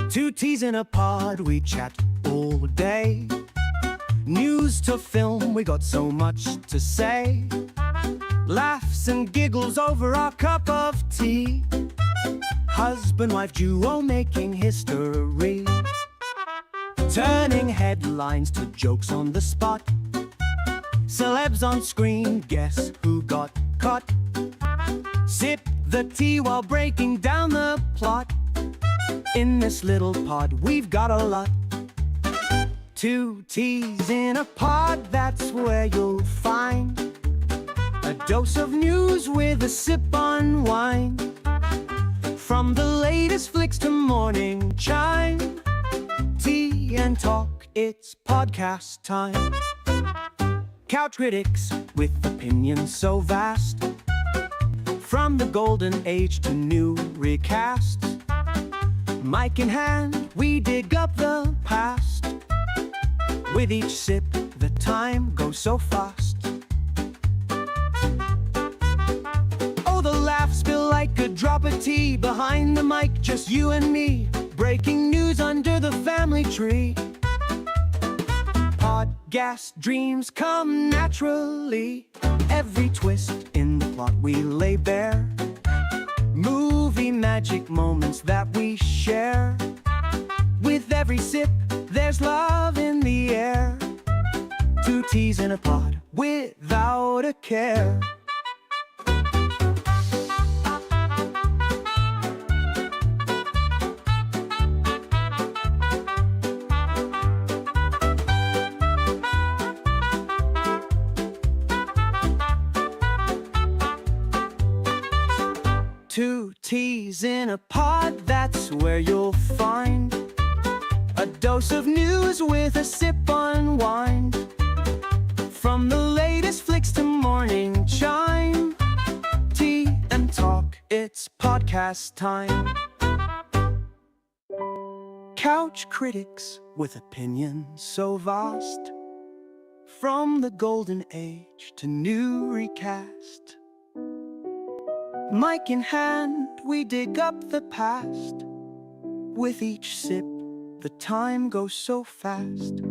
Two teas in a pod, we chat all day. News to film, we got so much to say. Laughs and giggles over our cup of tea. Husband-wife duo making history. Turning headlines to jokes on the spot. Celebs on screen, guess who got caught? Sip the tea while breaking down the plot. In this little pod, we've got a lot. Two teas in a pod, that's where you'll find a dose of news with a sip on wine. From the latest flicks to morning chime. Tea and talk, it's podcast time. Couch critics with opinions so vast. From the golden age to new recasts. Mic in hand, we dig up the past. With each sip, the time goes so fast. Oh, the laughs spill like a drop of tea. Behind the mic, just you and me. Breaking news under the family tree. Podcast dreams come naturally. Every twist in the plot we lay bare. Movie magic moments that we share. With every sip, there's love in the air. Two teas in a pod, without a care. Two teas in a pod, that's where you'll find a dose of news with a sip on wine. From the latest flicks to morning chime. Tea and talk, it's podcast time. Couch critics with opinions so vast. From the golden age to new recast. Mic in hand, we dig up the past. With each sip, the time goes so fast.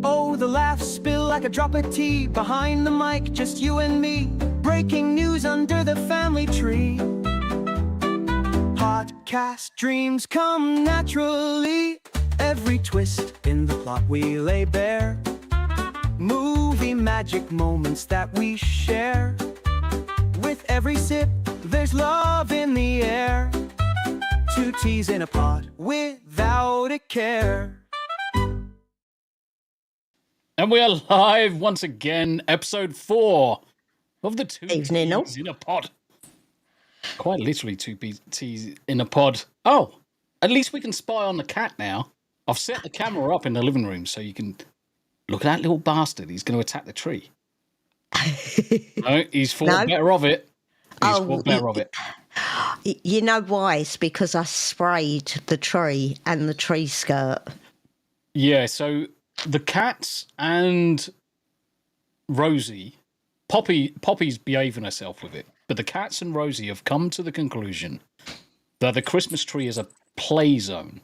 Oh, the laughs spill like a drop of tea. Behind the mic, just you and me. Breaking news under the family tree. Podcast dreams come naturally. Every twist in the plot we lay bare. Movie magic moments that we share. With every sip, there's love in the air. Two teas in a pod, without a care. And we are live once again, episode 4 of the Two Evening, Teas in a Pod. Quite literally two teas in a pod. Oh, at least we can spy on the cat now. I've set the camera up in the living room so you can look at that little bastard. He's going to attack the tree. No, he's thought better of it. He's thought better of it. You know why? It's because I sprayed the tree and the tree skirt. Yeah, so the cats and Rosie, Poppy's behaving herself with it, but the cats and Rosie have come to the conclusion that the Christmas tree is a play zone.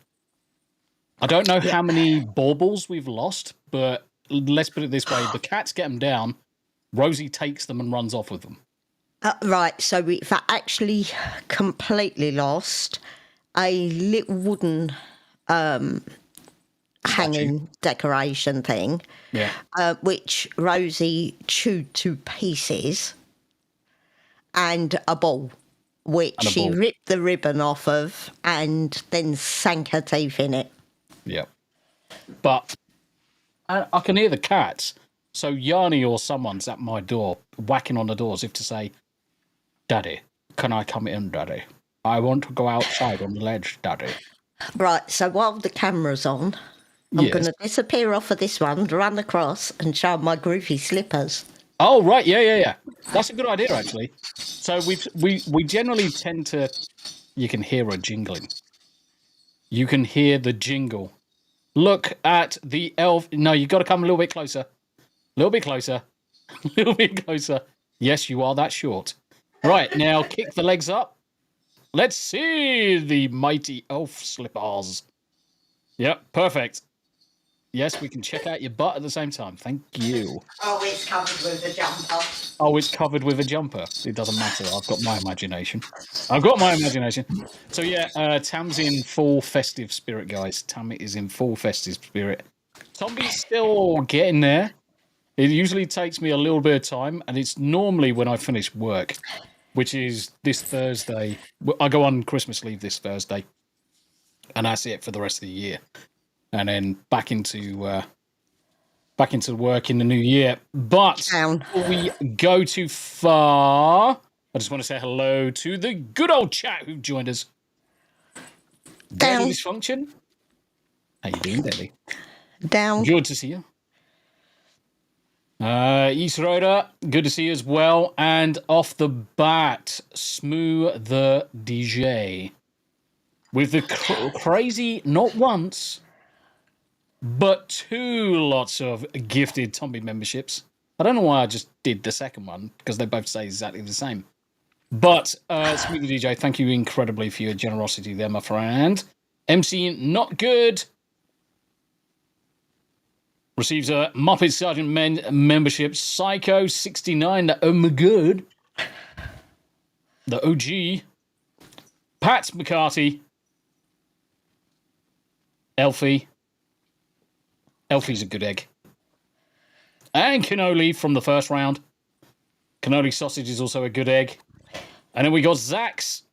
I don't know how many baubles we've lost, but let's put it this way. The cats get them down, Rosie takes them and runs off with them. Right, so we've actually completely lost a little wooden hanging decoration thing, which Rosie chewed to pieces, and a ball, which she ripped the ribbon off of and then sank her teeth in it. Yeah. But I can hear the cats. So Yanni or someone's at my door, whacking on the door as if to say, Daddy, can I come in, Daddy? I want to go outside on the ledge, Daddy. Right, so while the camera's on, I'm going to disappear off of this one, run across and show my groovy slippers. Oh, right, yeah. That's a good idea, actually. So we generally tend to... You can hear a jingling. You can hear the jingle. Look at the elf... No, you've got to come a little bit closer. A little bit closer. A little bit closer. Yes, you are that short. Right, now kick the legs up. Let's see the mighty elf slippers. Yep, perfect. Yes, we can check out your butt at the same time. Thank you. Oh, it's covered with a jumper. Oh, it's covered with a jumper. It doesn't matter. I've got my imagination. So, yeah, Tam's in full festive spirit, guys. Tam is in full festive spirit. Tombi's still getting there. It usually takes me a little bit of time, and it's normally when I finish work, which is this Thursday. I go on Christmas leave this Thursday, and that's it for the rest of the year. And then back into work in the new year. But before we go too far, I just want to say hello to the good old chat who joined us. Daily Dysfunction. How you doing, Daily? Down. Good to see you. East Roder, good to see you as well. And off the bat, Smooth the DJ. With the crazy, not once, but 2 lots of gifted Tombi memberships. I don't know why I just did the second one, because they both say exactly the same. But, Smooth the DJ, thank you incredibly for your generosity there, my friend. MC Not Good receives a Muppet Sergeant membership. Psycho 69, oh my god. The OG. Pat McCarthy. Elfie. Elfie's a good egg. And Cannoli from the first round. Cannoli sausage is also a good egg. And then we got Zax.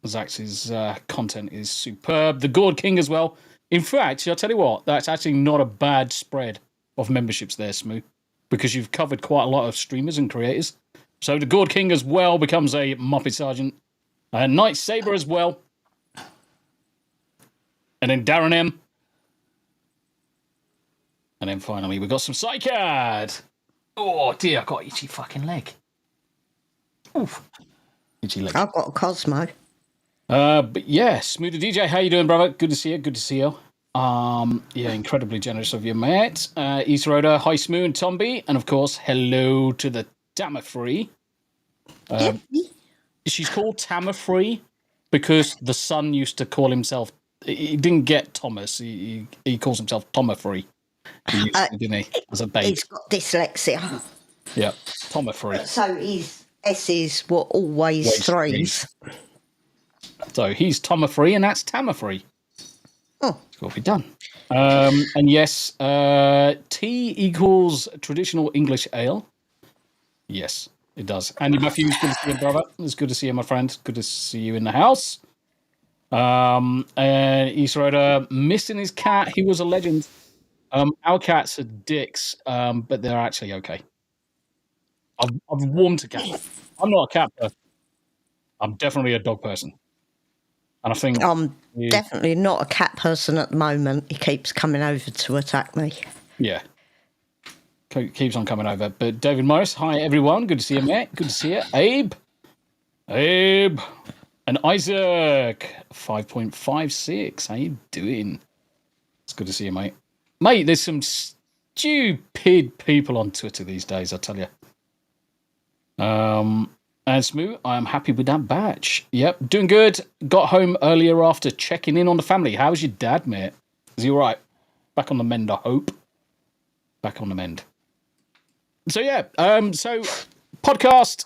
Zax's content is superb. The Gourd King as well. In fact, I'll tell you what, that's actually not a bad spread of memberships there, Smooth, because you've covered quite a lot of streamers and creators. So the Gourd King as well becomes a Muppet Sergeant. Night Saber as well. And then Darren M. And then finally, we got some Psycad. Oh, dear, I got itchy fucking leg. Oof. Itchy leg. I've got a Cosmo. But yeah, Smooth the DJ, how you doing, brother? Good to see you. Good to see you. Yeah, incredibly generous of you, mate. East Roder, hi, Smooth and Tombi. And of course, hello to the Tamafree. She's called Tamafree because the son used to call himself, he didn't get Thomas. He calls himself Tomafree. Didn't he? As a baby. He's got dyslexia. Yeah, Tomafree. So his S's were always 3s. So he's Tomafree and that's Tamafree. Oh. It's got to be done. And yes, tea equals traditional English ale. Yes, it does. Andy Matthews, good to see you, brother. It's good to see you, my friend. Good to see you in the house. And East Roder, missing his cat. He was a legend. Our cats are dicks, but they're actually okay. I've warmed to cats. I'm not a cat person. I'm definitely a dog person. And I think I'm definitely not a cat person at the moment. He keeps coming over to attack me. Yeah. Keeps on coming over. But David Morris, hi everyone. Good to see you, mate. Good to see you. Abe. And Isaac, 5.56. How you doing? It's good to see you, mate. Mate, there's some stupid people on Twitter these days, I tell you. And Smooth, I am happy with that batch. Yep, doing good. Got home earlier after checking in on the family. How's your dad, mate? Is he all right? Back on the mend, I hope. Back on the mend. So, yeah. So, podcast.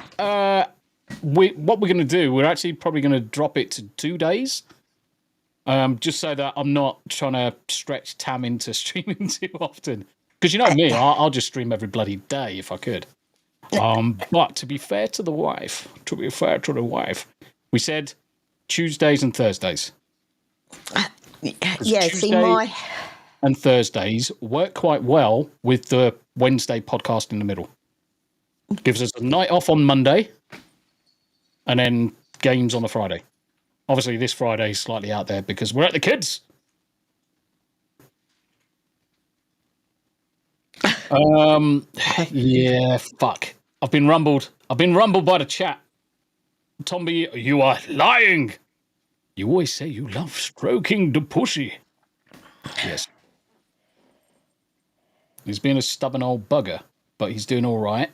What we're going to do, we're actually probably going to drop it to 2 days. Just so that I'm not trying to stretch Tam into streaming too often. Because you know me, I'll just stream every bloody day if I could. But to be fair to the wife, we said Tuesdays and Thursdays. Yeah, see, and Thursdays work quite well with the Wednesday podcast in the middle. Gives us a night off on Monday and then games on the Friday. Obviously, this Friday is slightly out there because we're at the kids. Yeah, fuck. I've been rumbled by the chat. Tombi, you are lying. You always say you love stroking the pussy. Yes. He's been a stubborn old bugger, but he's doing all right.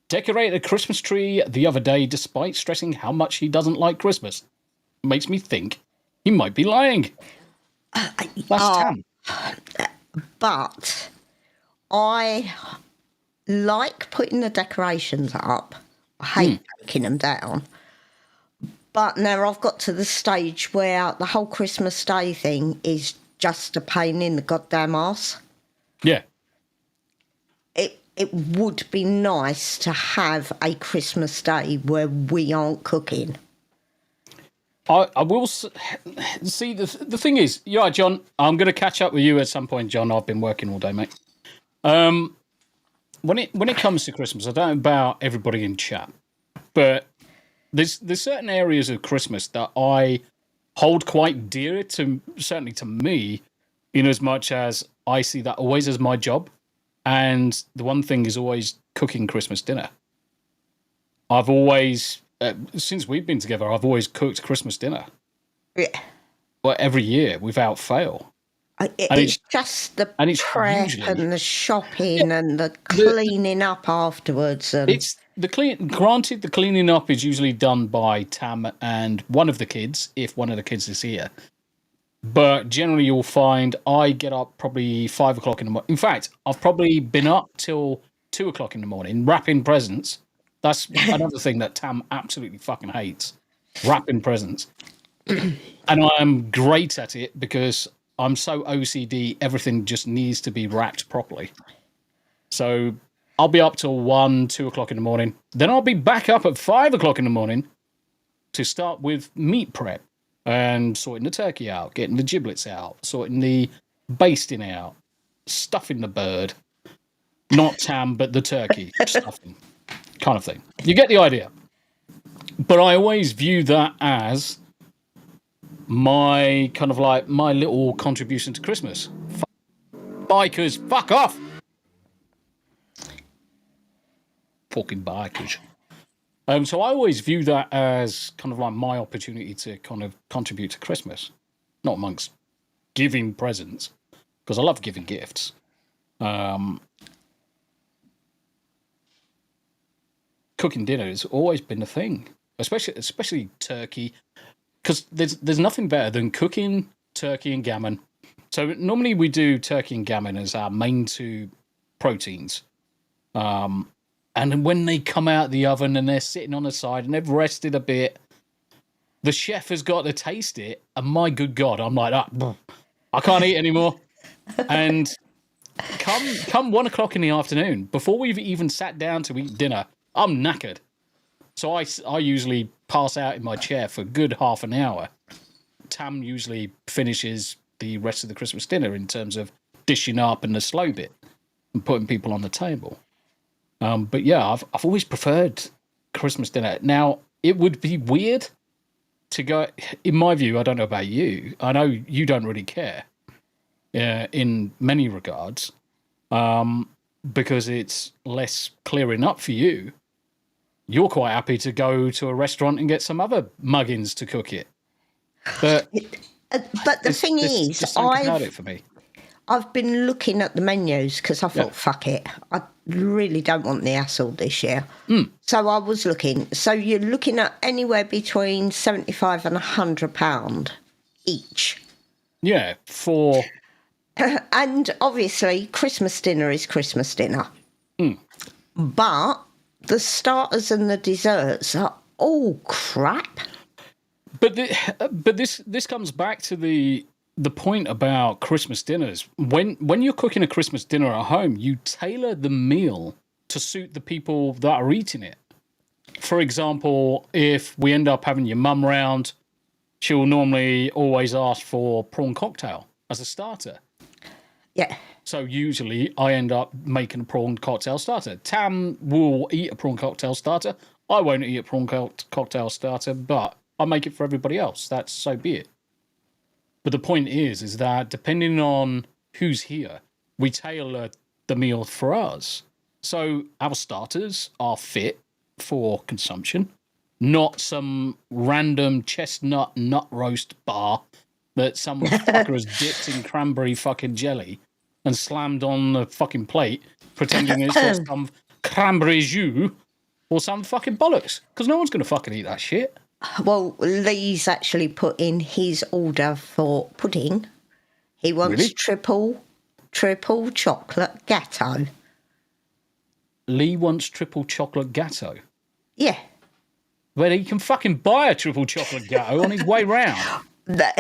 Decorated a Christmas tree the other day despite stressing how much he doesn't like Christmas. Makes me think He might be lying. That's Tam. But I like putting the decorations up. I hate taking them down. But now I've got to the stage where the whole Christmas Day thing is just a pain in the goddamn arse. Yeah. It would be nice to have a Christmas Day where we aren't cooking. I will see. The thing is, yeah, John, I'm going to catch up with you at some point, John. I've been working all day, mate. When it comes to Christmas, I don't know about everybody in chat, but there's certain areas of Christmas that I hold quite dear to, certainly to me, in as much as I see that always as my job. And the one thing is always cooking Christmas dinner. I've always, since we've been together, I've always cooked Christmas dinner. Yeah. Well, every year without fail. It's just the prep and the shopping and the cleaning up afterwards. And it's the clean. Granted, the cleaning up is usually done by Tam and one of the kids, if one of the kids is here. But generally, you'll find I get up probably 5 o'clock in the morning. In fact, I've probably been up till 2 o'clock in the morning wrapping presents. That's another thing that Tam absolutely fucking hates, wrapping presents. And I am great at it because I'm so OCD, everything just needs to be wrapped properly. So I'll be up till 1, 2 o'clock in the morning. Then I'll be back up at 5 o'clock in the morning to start with meat prep and sorting the turkey out, getting the giblets out, sorting the basting out, stuffing the bird. Not Tam, but the turkey stuffing kind of thing. You get the idea. But I always view that as my kind of like my little contribution to Christmas. Bikers, fuck off! Fucking bikers. So I always view that as kind of like my opportunity to kind of contribute to Christmas, not amongst giving presents, because I love giving gifts. Cooking dinner has always been a thing, especially turkey. Because there's nothing better than cooking turkey and gammon. So normally we do turkey and gammon as our main two proteins. And then when they come out of the oven and they're sitting on the side and they've rested a bit, the chef has got to taste it. And my good God, I'm like, I can't eat anymore. And come 1 o'clock in the afternoon, before we've even sat down to eat dinner, I'm knackered. So I usually pass out in my chair for a good half an hour. Tam usually finishes the rest of the Christmas dinner in terms of dishing up and the slow bit and putting people on the table. But yeah, I've always preferred Christmas dinner. Now, it would be weird to go, in my view, I don't know about you. I know you don't really care in many regards because it's less clearing up for you. You're quite happy to go to a restaurant and get some other muggins to cook it. But the thing is, I've been looking at the menus because I thought, fuck it, I really don't want the hassle this year. So I was looking. So you're looking at anywhere between £75 and £100 each. Yeah, for... And obviously, Christmas dinner is Christmas dinner. But the starters and the desserts are all crap. But this comes back to the point about Christmas dinners. When you're cooking a Christmas dinner at home, you tailor the meal to suit the people that are eating it. For example, if we end up having your mum round, she'll normally always ask for prawn cocktail as a starter. Yeah. So usually I end up making a prawn cocktail starter. Tam will eat a prawn cocktail starter. I won't eat a prawn cocktail starter, but I'll make it for everybody else. That's so be it. But the point is that depending on who's here, we tailor the meal for us. So our starters are fit for consumption, not some random chestnut nut roast bar that some fucker has dipped in cranberry fucking jelly and slammed on the fucking plate, pretending it's got some cranberry jus or some fucking bollocks. Because no one's going to fucking eat that shit. Well, Lee's actually put in his order for pudding. He wants Really? triple chocolate gatto. Lee wants triple chocolate gatto. Yeah. Well, he can fucking buy a triple chocolate gatto on his way round. But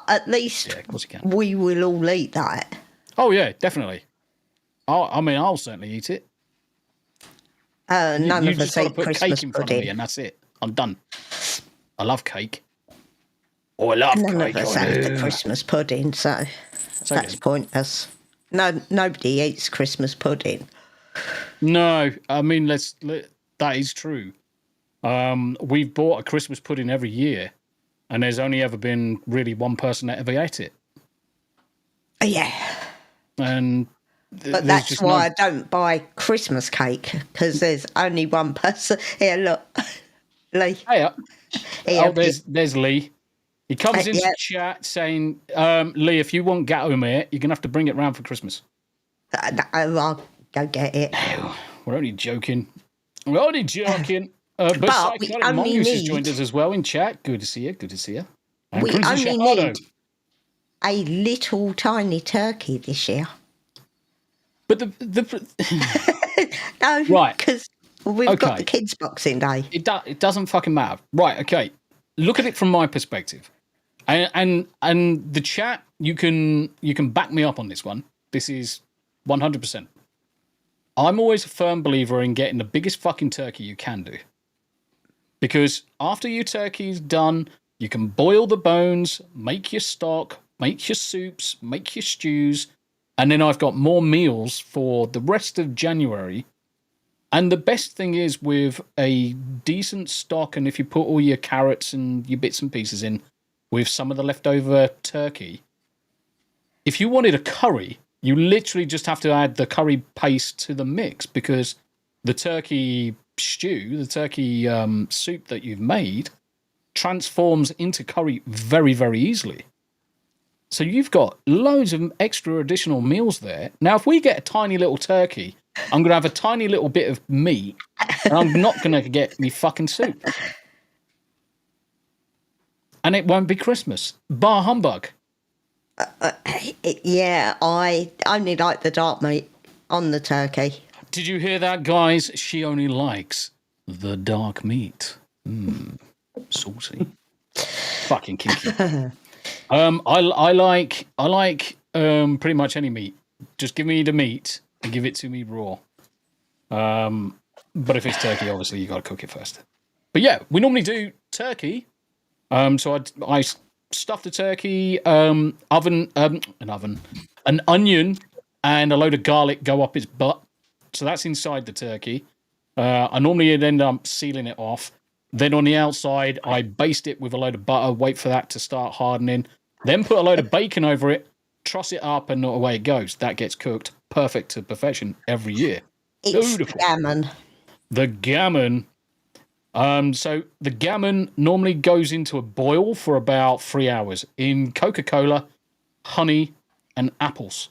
at least Yeah, of course he can. we will all eat that. Oh, yeah, definitely. I'll certainly eat it. None you of us just got to eat put Christmas cake in front of me pudding. and that's it. I'm done. I love cake. Oh, I love None cake. of us have the Christmas pudding, so that's pointless. No, nobody eats Christmas pudding. No, I mean, that is true. We've bought a Christmas pudding every year, and there's only ever been really one person that ever ate it. Yeah. And but that's why I don't buy Christmas cake, because there's only one person. Here, look. Lee. Hey, Here, there's Lee. He comes into chat saying, Lee, if you want gatto, mate, you're going to have to bring it round for Christmas. I'll go get it. We're only joking. But Psychotic Mongoose has joined us as well in chat. Good to see you. Good to see you. And we only need a little tiny turkey this year. But the no, right, because we've got the kids' Boxing Day. It doesn't fucking matter. Right, okay. Look at it from my perspective. And the chat, you can back me up on this one. This is 100%. I'm always a firm believer in getting the biggest fucking turkey you can do. Because after your turkey's done, you can boil the bones, make your stock, make your soups, make your stews, and then I've got more meals for the rest of January. And the best thing is with a decent stock, and if you put all your carrots and your bits and pieces in with some of the leftover turkey, if you wanted a curry, you literally just have to add the curry paste to the mix, because the turkey stew, the turkey soup that you've made transforms into curry very, very easily. So you've got loads of extra additional meals there. Now, if we get a tiny little turkey, I'm going to have a tiny little bit of meat, and I'm not going to get me fucking soup. And it won't be Christmas. Bar humbug. Yeah, I only like the dark meat on the turkey. Did you hear that, guys? She only likes the dark meat. Saucy. Fucking kinky. I like pretty much any meat. Just give me the meat and give it to me raw. But if it's turkey, obviously you got to cook it first. But yeah, we normally do turkey. So I stuff the turkey, an onion and a load of garlic go up its butt. So that's inside the turkey. I normally end up sealing it off. Then on the outside, I baste it with a load of butter, wait for that to start hardening. Then put a load of bacon over it, truss it up, and away it goes. That gets cooked perfect to perfection every year. It's beautiful. Gammon. The gammon. So the gammon normally goes into a boil for about 3 hours in Coca-Cola, honey, and apples.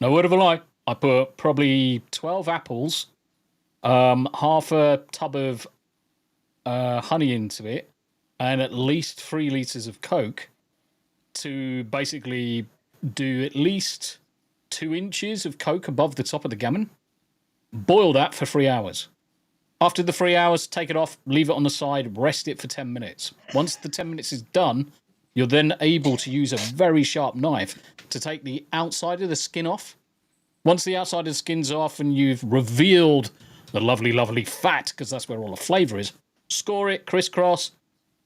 No word of a lie. I put probably 12 apples, half a tub of honey into it, and at least 3 litres of Coke to basically do at least 2 inches of Coke above the top of the gammon. Boil that for 3 hours. After the 3 hours, take it off, leave it on the side, rest it for 10 minutes. Once the 10 minutes is done, you're then able to use a very sharp knife to take the outside of the skin off. Once the outside of the skin's off and you've revealed the lovely, lovely fat, because that's where all the flavour is, score it, crisscross,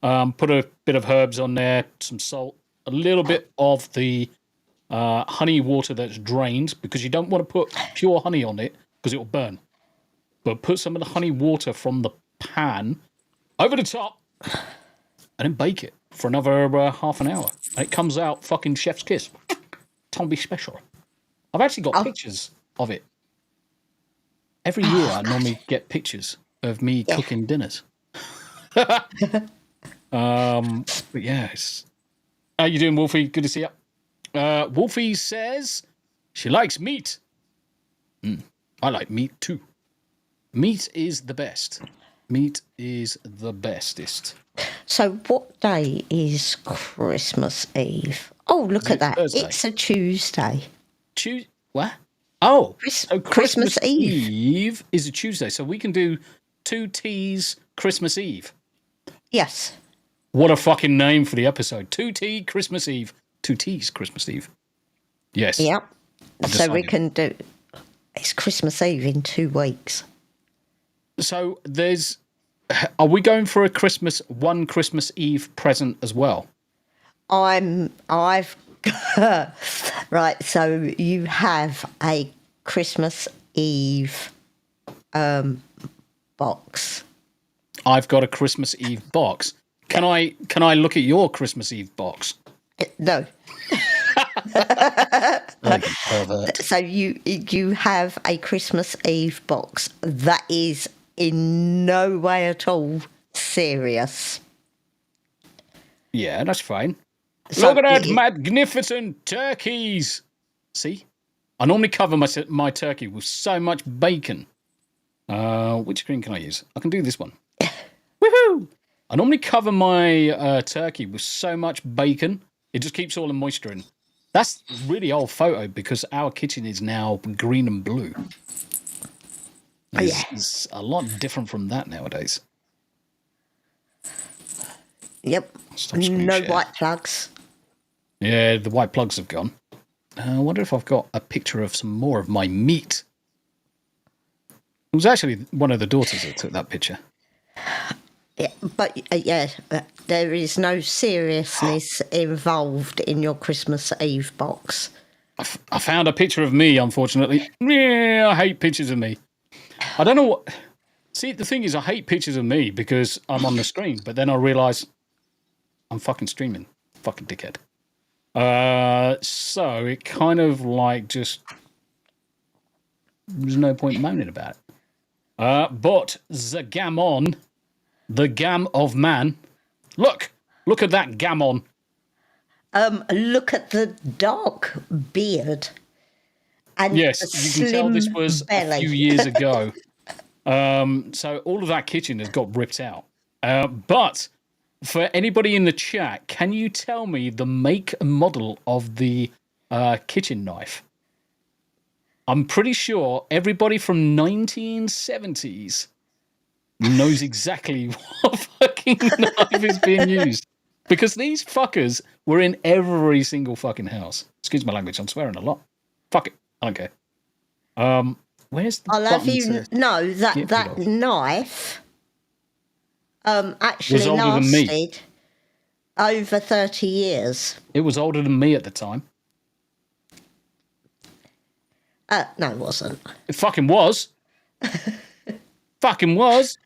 put a bit of herbs on there, some salt, a little bit of the honey water that's drained, because you don't want to put pure honey on it, because it will burn. But put some of the honey water from the pan over the top and then bake it for another half an hour. And it comes out fucking chef's kiss. Tombi special. I've actually got pictures of it. Every year I normally get pictures of me cooking dinners. But yeah, how you doing, Wolfie? Good to see you. Wolfie says she likes meat. I like meat too. Meat is the best. Meat is the bestest. So what day is Christmas Eve? Oh, look at that. Thursday? It's a Tuesday. What? Oh, so Christmas Eve is a Tuesday. So we can do 2 T's Christmas Eve. Yes. What a fucking name for the episode. 2T Christmas Eve. 2 T's Christmas Eve. Yes. Yep. So we can do... It's Christmas Eve in 2 weeks. So are we going for one Christmas Eve present as well? I've right, so you have a Christmas Eve box. I've got a Christmas Eve box. Can I look at your Christmas Eve box? No. So you have a Christmas Eve box that is in no way at all serious. Yeah, that's fine. So look at that magnificent turkeys. See? I normally cover my turkey with so much bacon. Which screen can I use? I can do this one. Woohoo! I normally cover my turkey with so much bacon, it just keeps all the moisture in. That's a really old photo because our kitchen is now green and blue. It's a lot different from that nowadays. Yep. No white plugs. Yeah, the white plugs have gone. I wonder if I've got a picture of some more of my meat. It was actually one of the daughters that took that picture. Yeah, but there is no seriousness involved in your Christmas Eve box. I found a picture of me, unfortunately. Yeah, I hate pictures of me. I don't know what... See, the thing is, I hate pictures of me because I'm on the screen, but then I realise I'm fucking streaming. Fucking dickhead. So it kind of like just... There's no point moaning about it. But the gammon... The gam of man. Look at that gammon. Look at the dark beard. And yes, you can tell this was belly. a few years ago. So all of that kitchen has got ripped out. But for anybody in the chat, can you tell me the make and model of the kitchen knife? I'm pretty sure everybody from 1970s knows exactly what fucking knife is being used. Because these fuckers were in every single fucking house. Excuse my language, I'm swearing a lot. Fuck it, I don't care. Where's the I'll have you button know that knife actually was older than me. lasted over 30 years. It was older than me at the time. No, it wasn't. It fucking was. Fucking was.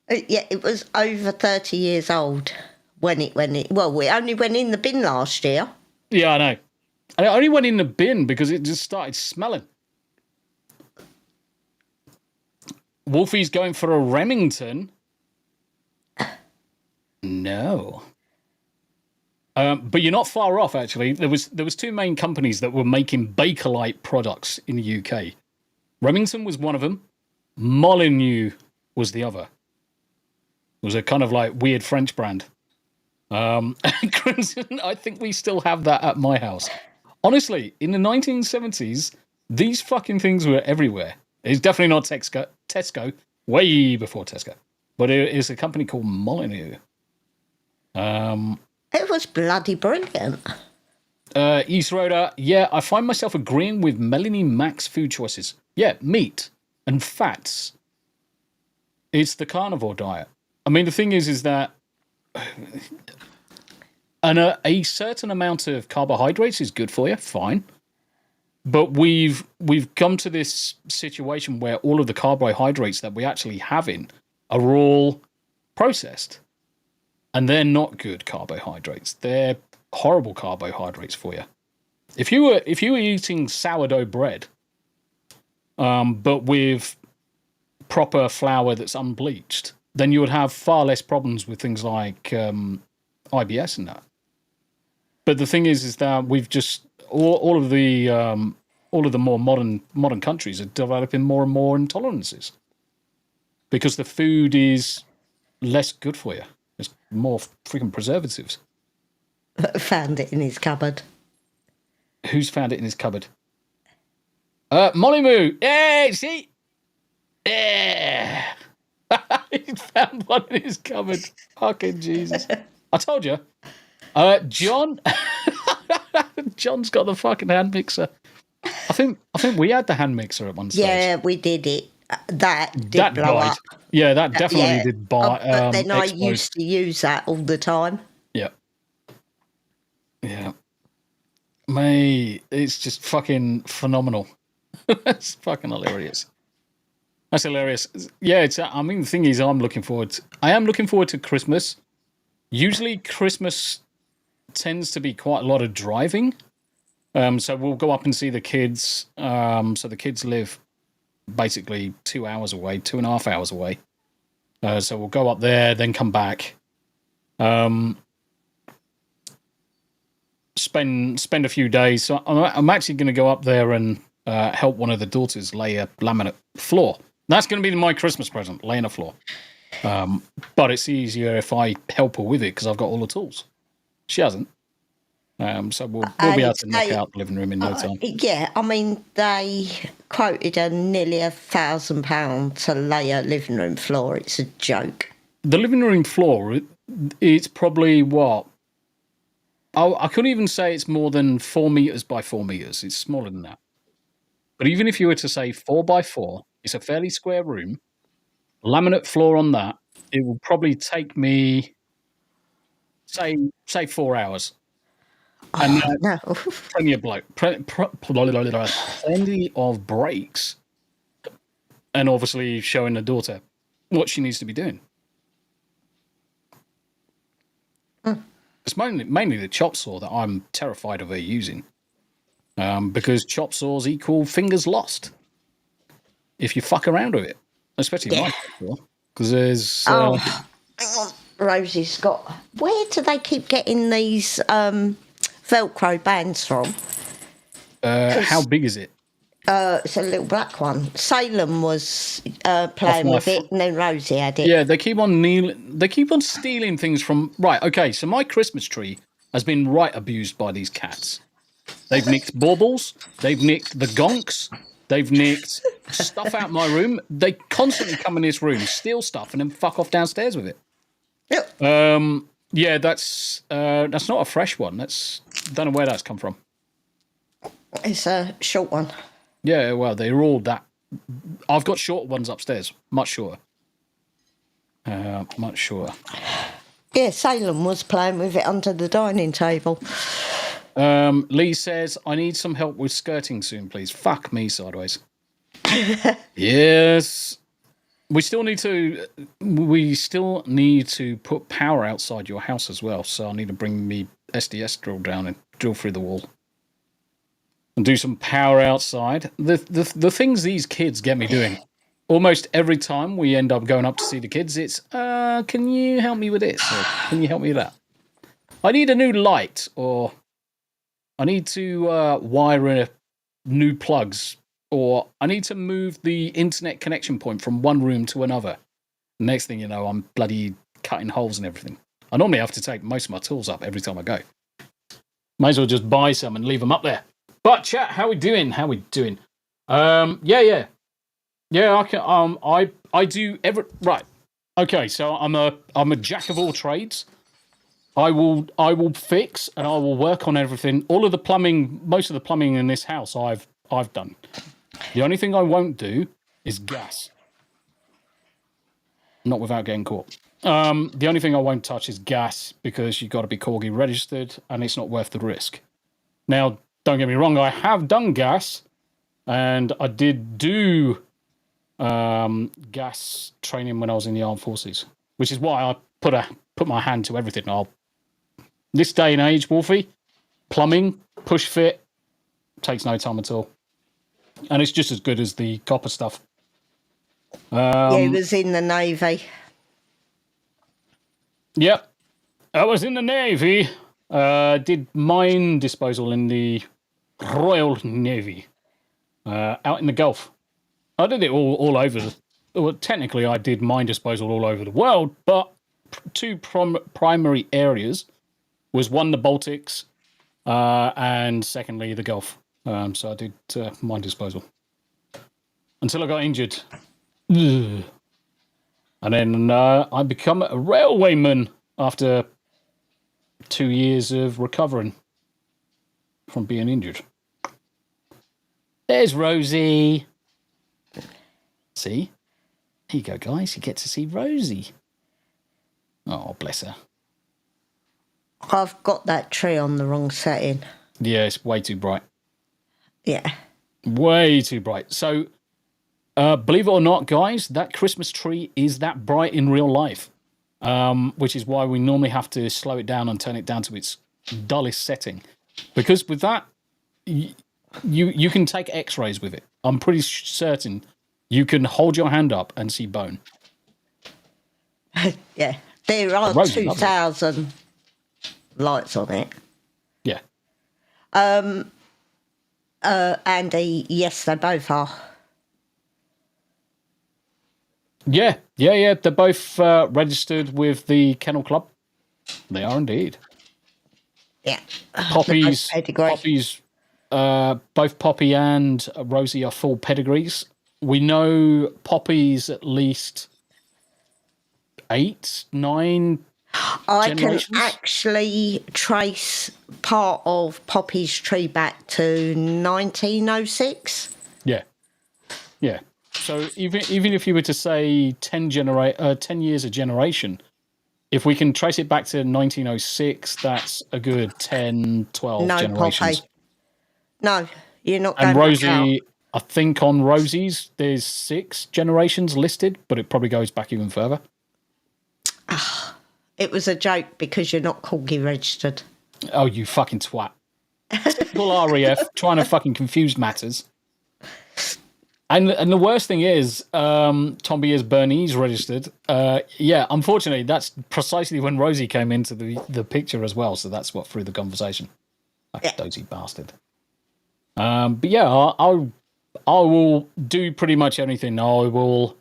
Yeah, it was over 30 years old when it well, we only went in the bin last year. Yeah, I know. And it only went in the bin because it just started smelling. Wolfie's going for a Remington. No. But you're not far off, actually. There was 2 main companies that were making Bakelite products in the UK. Remington was one of them. Molyneux was the other. It was a kind of like weird French brand. Crimson, I think we still have that at my house. Honestly, in the 1970s, these fucking things were everywhere. It's definitely not Tesco, way before Tesco. But it is a company called Molyneux. It was bloody brilliant. East Roader, yeah, I find myself agreeing with Melanie Mack's food choices. Yeah, meat and fats. It's the carnivore diet. I mean, the thing is that a certain amount of carbohydrates is good for you, fine. But we've come to this situation where all of the carbohydrates that we actually have in are all processed. And they're not good carbohydrates. They're horrible carbohydrates for you. If you were eating sourdough bread, but with proper flour that's unbleached, then you would have far less problems with things like IBS and that. But the thing is that we've just all of the more modern countries are developing more and more intolerances. because the food is less good for you. There's more freaking preservatives. Found it in his cupboard. Who's found it in his cupboard? Molly Moo. Hey, see? Yeah. He found one in his cupboard. Fucking Jesus. I told you. John. John's got the fucking hand mixer. I think we had the hand mixer at one stage. Yeah, we did it. That did blow died. up. Yeah, that definitely did buy. But then I explode. used to use that all the time. Yeah. Yeah. Mate, it's just fucking phenomenal. It's fucking hilarious. That's hilarious. Yeah, the thing is, I am looking forward to Christmas. Usually Christmas tends to be quite a lot of driving. So we'll go up and see the kids. So the kids live basically 2 hours away, 2.5 hours away. So we'll go up there, then come back. Spend a few days. So I'm actually going to go up there and help one of the daughters lay a laminate floor. That's going to be my Christmas present, laying a floor. But it's easier if I help her with it because I've got all the tools. She hasn't. So we'll be able to knock out the living room in no time. Yeah, I mean, they quoted her nearly £1,000 to lay a living room floor. It's a joke. The living room floor, it's probably what? I couldn't even say it's more than 4 meters by 4 meters. It's smaller than that. But even if you were to say 4 by 4, it's a fairly square room. Laminate floor on that, it will probably take me, say 4 hours. And No. plenty of breaks. And obviously showing the daughter what she needs to be doing. It's mainly the chop saw that I'm terrified of her using. Because chop saws equal fingers lost. If you fuck around with it. Especially my chop saw. Because there's... hang on. Rosie's got... Where do they keep getting these Velcro bands from? How big is it? It's a little black one. Salem was playing with it, and then Rosie had it. Yeah, they keep on stealing things from... Right, okay, so my Christmas tree has been right abused by these cats. They've nicked baubles, they've nicked the gonks, they've nicked stuff out my room. They constantly come in this room, steal stuff, and then fuck off downstairs with it. Yep. Yeah, that's not a fresh one. Don't know where that's come from. It's a short one. Yeah, well, they're all that. I've got short ones upstairs, much shorter. Much shorter. Yeah, Salem was playing with it under the dining table. Lee says, I need some help with skirting soon, please. Fuck me sideways. Yes. We still need to put power outside your house as well. So I need to bring me SDS drill down and drill through the wall. And do some power outside. The things these kids get me doing. Almost every time we end up going up to see the kids, it's, can you help me with this? Or can you help me with that? I need a new light, or I need to wire in new plugs, or I need to move the internet connection point from one room to another. Next thing you know, I'm bloody cutting holes and everything. I normally have to take most of my tools up every time I go. Might as well just buy some and leave them up there. But chat, how we doing? Yeah. I can. I do every right. Okay, so I'm a jack of all trades. I will fix and I will work on everything. All of the plumbing, most of the plumbing in this house, I've done. The only thing I won't do is gas. Not without getting caught. The only thing I won't touch is gas because you've got to be Corgi registered and it's not worth the risk. Now, don't get me wrong, I have done gas, and I did do gas training when I was in the armed forces, which is why I put my hand to everything. This day and age, Wolfie, plumbing, push fit, takes no time at all, and it's just as good as the copper stuff. He was in the Navy. Yep, I was in the Navy. Did mine disposal in the Royal Navy out in the Gulf. I did it all over well, technically I did mine disposal all over the world, but two primary areas was one, the Baltics, and secondly, the Gulf. So I did mine disposal until I got injured. Ugh. And then I become a railwayman after 2 years of recovering from being injured. There's Rosie. See? There you go, guys. You get to see Rosie. Oh, bless her. I've got that tree on the wrong setting. Yeah, it's way too bright. Yeah. Way too bright. So, believe it or not, guys, that Christmas tree is that bright in real life, which is why we normally have to slow it down and turn it down to its dullest setting. Because with that, you can take X-rays with it. I'm pretty certain you can hold your hand up and see bone. Yeah. There are 2,000 lights on it. Yeah. Andy, yes, they both are. Yeah. They're both registered with the Kennel Club. They are indeed. Yeah. Poppy's, both Poppy and Rosie are full pedigrees. We know Poppy's at least 8, 9 I can actually trace part of Poppy's tree back to 1906. Yeah. So even if you were to say 10 years a generation, if we can trace it back to 1906, that's a good 10, 12 generations. Poppy. No, you're not going and Rosie, back out. I think on Rosie's, there's 6 generations listed, but it probably goes back even further. It was a joke because you're not corgi registered. Oh, you fucking twat. Typical RAF trying to fucking confuse matters. And the worst thing is, Tombi is Bernese registered. Yeah, unfortunately, that's precisely when Rosie came into the picture as well. So that's what threw the conversation. That dozy bastard. But yeah, I will do pretty much anything. I will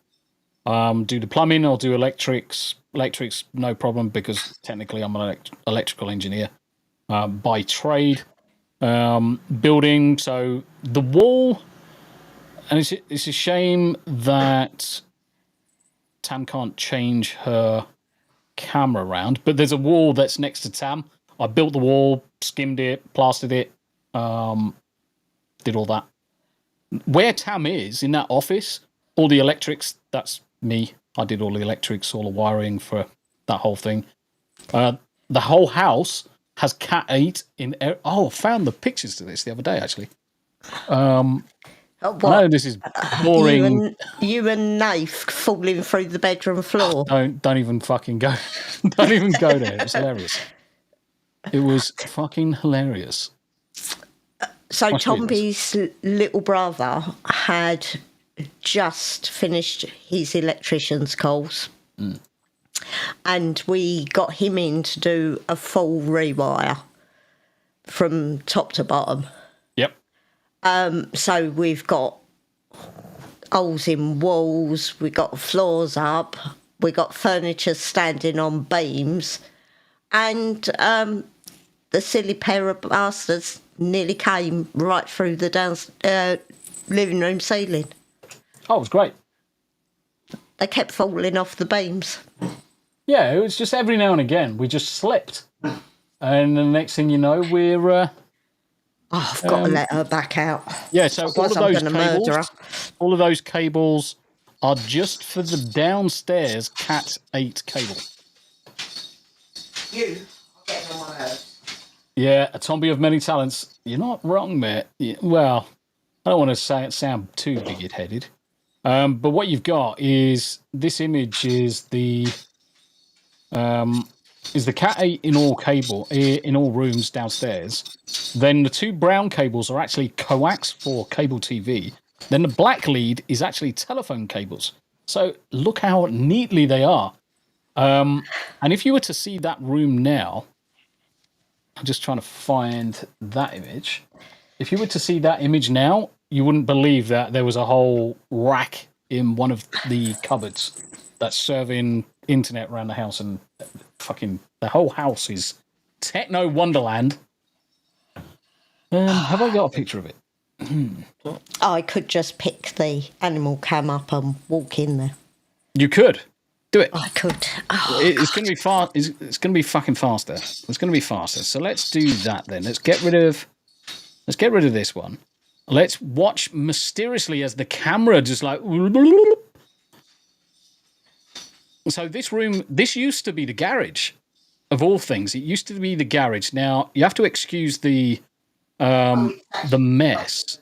do the plumbing. I'll do electrics. Electrics, no problem, because technically I'm an electrical engineer by trade. Building, so the wall, and it's a shame that Tam can't change her camera around, but there's a wall that's next to Tam. I built the wall, skimmed it, plastered it, did all that. Where Tam is, in that office, all the electrics, that's me. I did all the electrics, all the wiring for that whole thing. The whole house has Cat 8 in... I found the pictures to this the other day, actually. I know this is boring. You and Nath falling through the bedroom floor. Don't even fucking go. Don't even go there. It was hilarious. It was fucking hilarious. So Tombi's little brother had just finished his electrician's course. And we got him in to do a full rewire from top to bottom. Yep. So we've got holes in walls, we got floors up, we got furniture standing on beams, and the silly pair of bastards nearly came right through the living room ceiling. Oh, it was great. They kept falling off the beams. Yeah, it was just every now and again we just slipped, and the next thing you know, we're. I've got to let her back out. Yeah, so all of those cables are just for the downstairs Cat 8 cable. You are getting on my nerves. Yeah, a Tombi of many talents. You're not wrong, mate. Well, I don't want to sound too big-headed. But what you've got is this image is the Cat 8 in all rooms downstairs. Then the 2 brown cables are actually coax for cable TV. Then the black lead is actually telephone cables. So look how neatly they are. And if you were to see that room now, I'm just trying to find that image. If you were to see that image now, you wouldn't believe that there was a whole rack in one of the cupboards that's serving internet around the house, and fucking the whole house is techno wonderland. Have I got a picture of it? I could just pick the animal cam up and walk in there. You could do it. I could. Oh, it's going to be fast. It's going to be fucking faster. It's going to be faster. So let's do that then. Let's get rid of this one. Let's watch mysteriously as the camera just like. So this used to be the garage, of all things. It used to be the garage. Now you have to excuse the mess.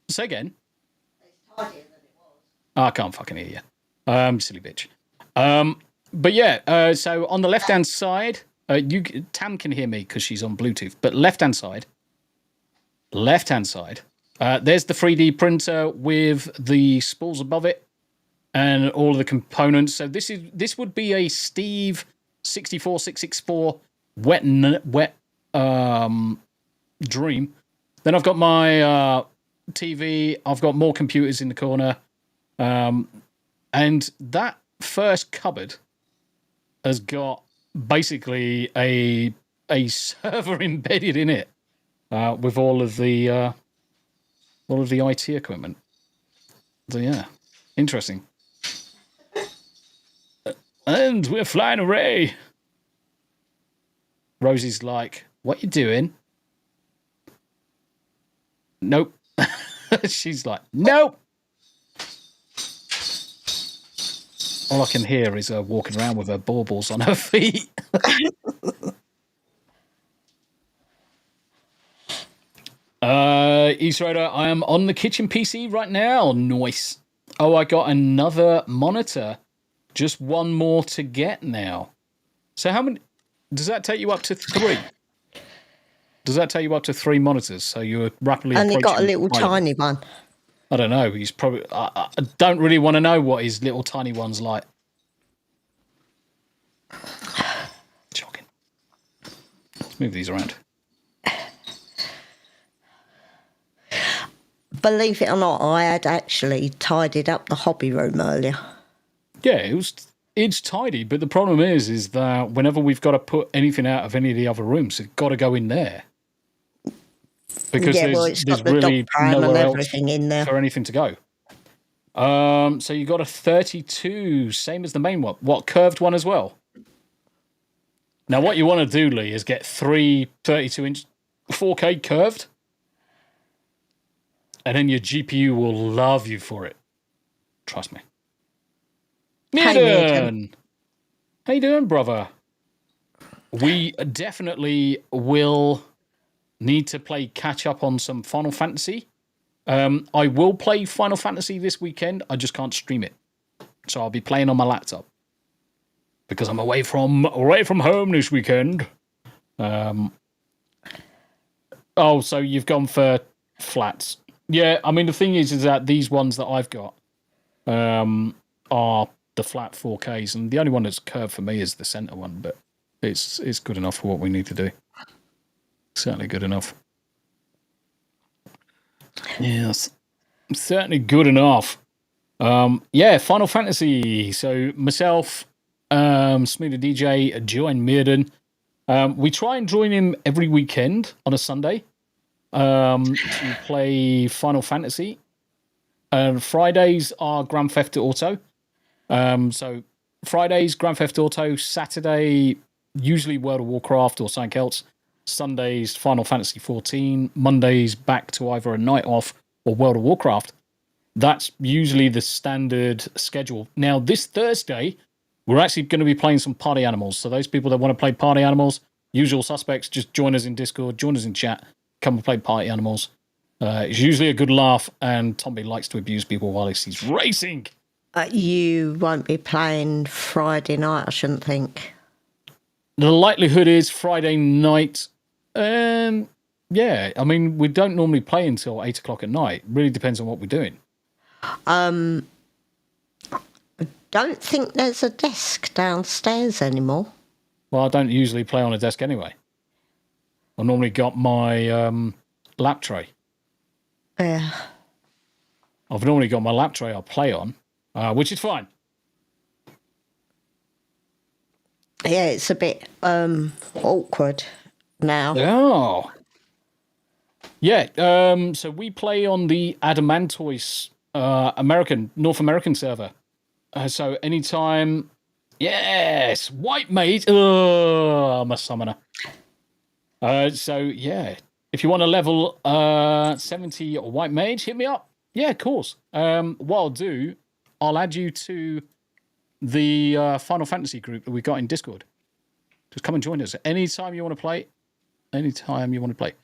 Say again. Oh, I can't fucking hear you. Silly bitch. But yeah, so on the left-hand side, Tam can hear me because she's on Bluetooth, but left-hand side, there's the 3D printer with the spools above it and all of the components. So this would be a Steve 64664 wet dream. Then I've got my TV. I've got more computers in the corner. And that first cupboard has got basically a server embedded in it with all of the IT equipment. So yeah, interesting. And we're flying away. Rosie's like, "What you doing?" Nope. She's like, "Nope." All I can hear is her walking around with her baubles on her feet. East Rider, I am on the kitchen PC right now. Nice. Oh, I got another monitor. Just one more to get now. So how many... Does that take you up to 3? Does that take you up to 3 monitors? So you're rapidly and approaching... he got a little tiny one. I don't know. He's probably... I don't really want to know what his little tiny one's like. Shocking. Let's move these around. Believe it or not, I had actually tidied up the hobby room earlier. Yeah, it's tidy, but the problem is that whenever we've got to put anything out of any of the other rooms, it's got to go in there. Because it's there's got the really dog pan nowhere and else everything in there for anything to go. So you got a 32, same as the main one. What, curved one as well? Now, what you want to do, Lee, is get 3 32-inch 4K curved, and then your GPU will love you for it. Trust me. Mearden! How you doing, brother? We definitely will need to play catch up on some Final Fantasy. I will play Final Fantasy this weekend. I just can't stream it. So I'll be playing on my laptop. Because I'm away from home this weekend. Oh, so you've gone for flats. Yeah, I mean, the thing is that these ones that I've got are the flat 4Ks, and the only one that's curved for me is the center one, but it's good enough for what we need to do. Certainly good enough. Yes, certainly good enough. Yeah, Final Fantasy. So myself, Smoother DJ, join Mearden. We try and join him every weekend on a Sunday to play Final Fantasy. Fridays are Grand Theft Auto. So Fridays, Grand Theft Auto. Saturday, usually World of Warcraft or something else. Sundays, Final Fantasy 14. Mondays, back to either a night off or World of Warcraft. That's usually the standard schedule. Now, this Thursday, we're actually going to be playing some party animals. So those people that want to play party animals, usual suspects, just join us in Discord, join us in chat, come and play party animals. It's usually a good laugh, and Tombi likes to abuse people while he's racing. You won't be playing Friday night, I shouldn't think. The likelihood is Friday night. Yeah, I mean, we don't normally play until 8 o'clock at night. Really depends on what we're doing. Don't think there's a desk downstairs anymore. Well, I don't usually play on a desk anyway. I normally got my lap tray. Yeah. I've normally got my lap tray I'll play on, which is fine. Yeah, it's a bit awkward now. Oh. Yeah, so we play on the Adamantoise North American server. So anytime... Yes! White mage! Oh, I'm a summoner. So, yeah. If you want to level 70 white mage, hit me up. Yeah, of course. What I'll do, I'll add you to the Final Fantasy group that we got in Discord. Just come and join us anytime you want to play. Anytime you want to play.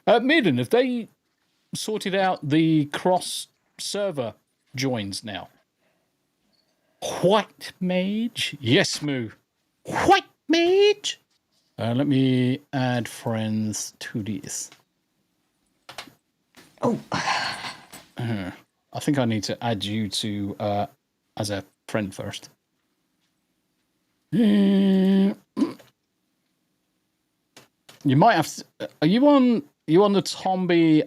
Mirden, have they sorted out the cross-server joins now? White mage? Yes, Moo. White mage? Let me add friends to this. Oh. I think I need to add you to as a friend first. You might have to, are you on the Tombi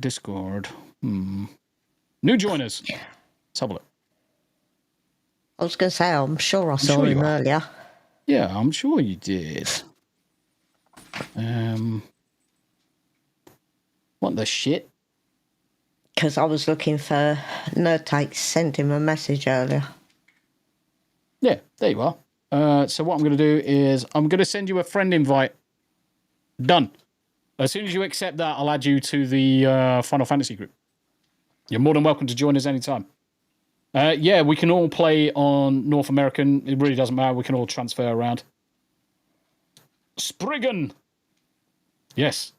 Discord? New joiners. Let's have a look. I was going to say, I'm sure I saw him earlier. Yeah, I'm sure you did. What the shit? Because I was looking for Nerdtakes, sent him a message earlier. Yeah, there you are. So what I'm going to do is I'm going to send you a friend invite. Done. As soon as you accept that, I'll add you to the Final Fantasy group. You're more than welcome to join us anytime. Yeah, we can all play on North American. It really doesn't matter. We can all transfer around. Spriggan. Yes.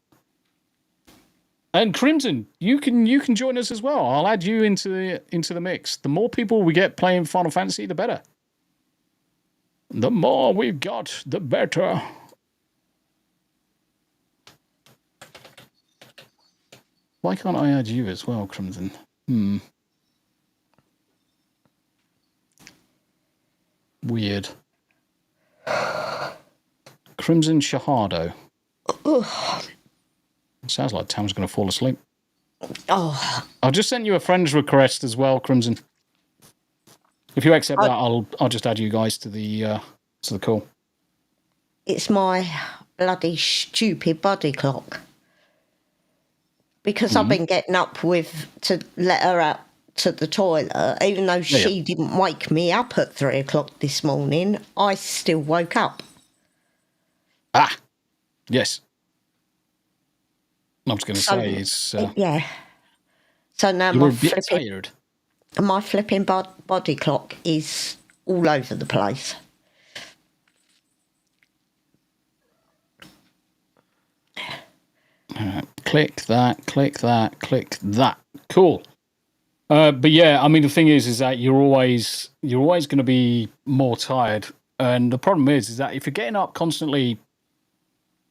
And Crimson, you can join us as well. I'll add you into the mix. The more people we get playing Final Fantasy, the better. The more we've got, the better. Why can't I add you as well, Crimson? Weird. Crimson Shahado. Sounds like Tam's going to fall asleep. Oh. I'll just send you a friend's request as well, Crimson. If you accept that, I'll just add you guys to the call. It's my bloody stupid body clock. Because I've been getting up to let her out to the toilet, even though she didn't wake me up at 3 o'clock this morning, I still woke up. Ah, yes. I was going to say it's... yeah. So now tired. My flipping body clock is all over the place. Click that, click that, click that. Cool. But yeah, I mean, the thing is that you're always going to be more tired. And the problem is that if you're getting up constantly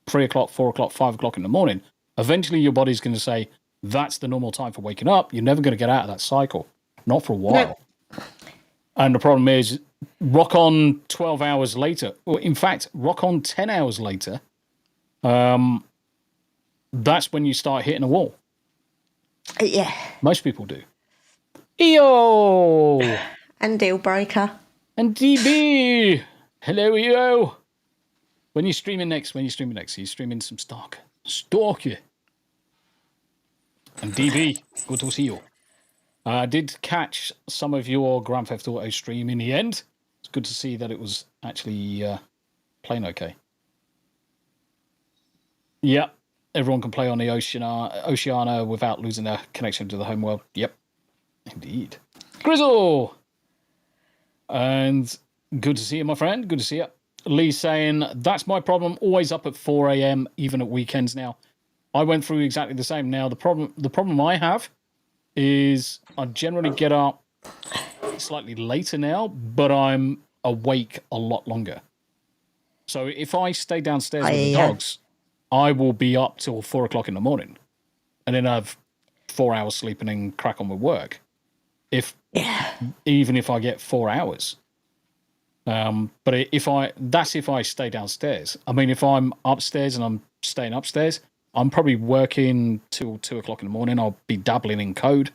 3 o'clock, 4 o'clock, 5 o'clock in the morning, eventually your body's going to say, that's the normal time for waking up. You're never going to get out of that cycle. Not for a while. No. And the problem is, rock on 12 hours later, or in fact, rock on 10 hours later, that's when you start hitting a wall. Yeah. Most people do. EO! And Deal Breaker. And DB! Hello, EO! When you streaming next? Are you streaming some Stalker? And DB, good to see you. I did catch some of your Grand Theft Auto stream in the end. It's good to see that it was actually playing okay. Yeah, everyone can play on the Oceania without losing their connection to the home world. Yep, indeed. Grizzle! And good to see you, my friend. Good to see you. Lee saying, that's my problem. Always up at 4 a.m., even at weekends now. I went through exactly the same. Now, the problem I have is I generally get up slightly later now, but I'm awake a lot longer. So if I stay downstairs with the dogs, I will be up till 4 o'clock in the morning and then have 4 hours sleeping and crack on with work. Even if I get 4 hours. But if I stay downstairs. I mean, if I'm upstairs and I'm staying upstairs, I'm probably working till 2 o'clock in the morning. I'll be dabbling in code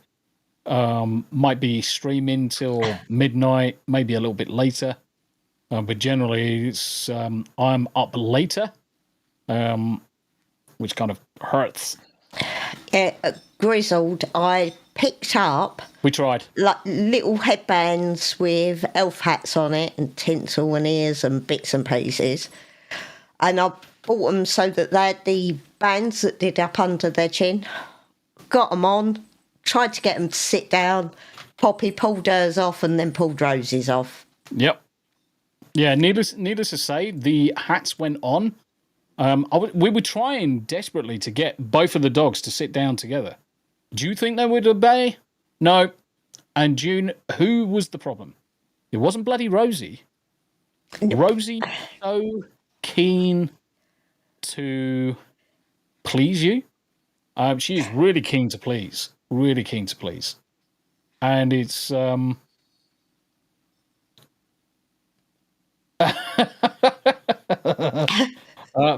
Might be streaming till midnight, maybe a little bit later. But generally, it's I'm up later, which kind of hurts. Grizzled, I picked up... We tried. Like little headbands with elf hats on it and tinsel and ears and bits and pieces. And I bought them so that they had the bands that did up under their chin. Got them on, tried to get them to sit down. Poppy pulled hers off and then pulled Rosie's off. Yep. Yeah, needless to say, the hats went on. We were trying desperately to get both of the dogs to sit down together. Do you think they would obey? No. And June, who was the problem? It wasn't bloody Rosie. Rosie was so keen to please you. She is really keen to please. Really keen to please. And it's...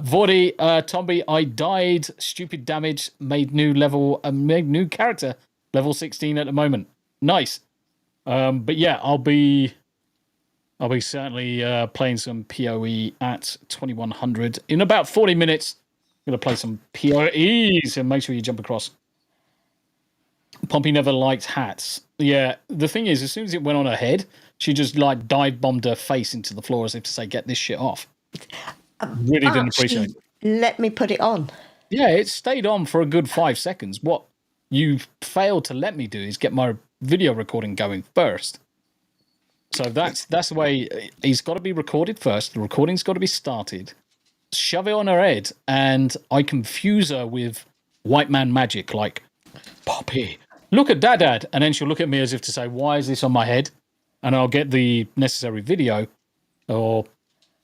Vordy, Tombi, I died. Stupid damage. Made new character. Level 16 at the moment. Nice. But yeah, I'll be certainly playing some PoE at 2100 in about 40 minutes. I'm gonna play some PoEs and make sure you jump across. Pompey never liked hats. Yeah, the thing is, as soon as it went on her head, she just like dive bombed her face into the floor as if to say, "Get this shit off." Really didn't appreciate it. Let me put it on. Yeah, it stayed on for a good 5 seconds. What you failed to let me do is get my video recording going first. So that's the way. He's got to be recorded first. The recording's got to be started. Shove it on her head, and I confuse her with white man magic, like, "Poppy, look at Dad," and then she'll look at me as if to say, "Why is this on my head?" And I'll get the necessary video, or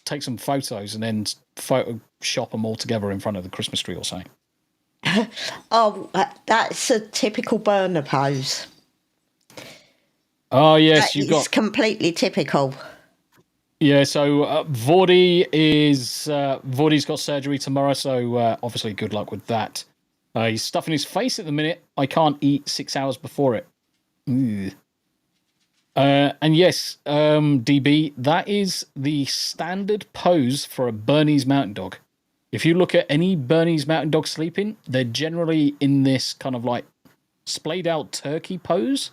take some photos, and then Photoshop them all together in front of the Christmas tree or something. Oh, that's a typical burner pose. Oh yes, It's completely typical. Yeah, so Vordy's got surgery tomorrow, so obviously good luck with that. He's stuffing his face at the minute. I can't eat 6 hours before it. And yes, DB, that is the standard pose for a Bernese Mountain Dog. If you look at any Bernese Mountain Dog sleeping, they're generally in this kind of like splayed out turkey pose.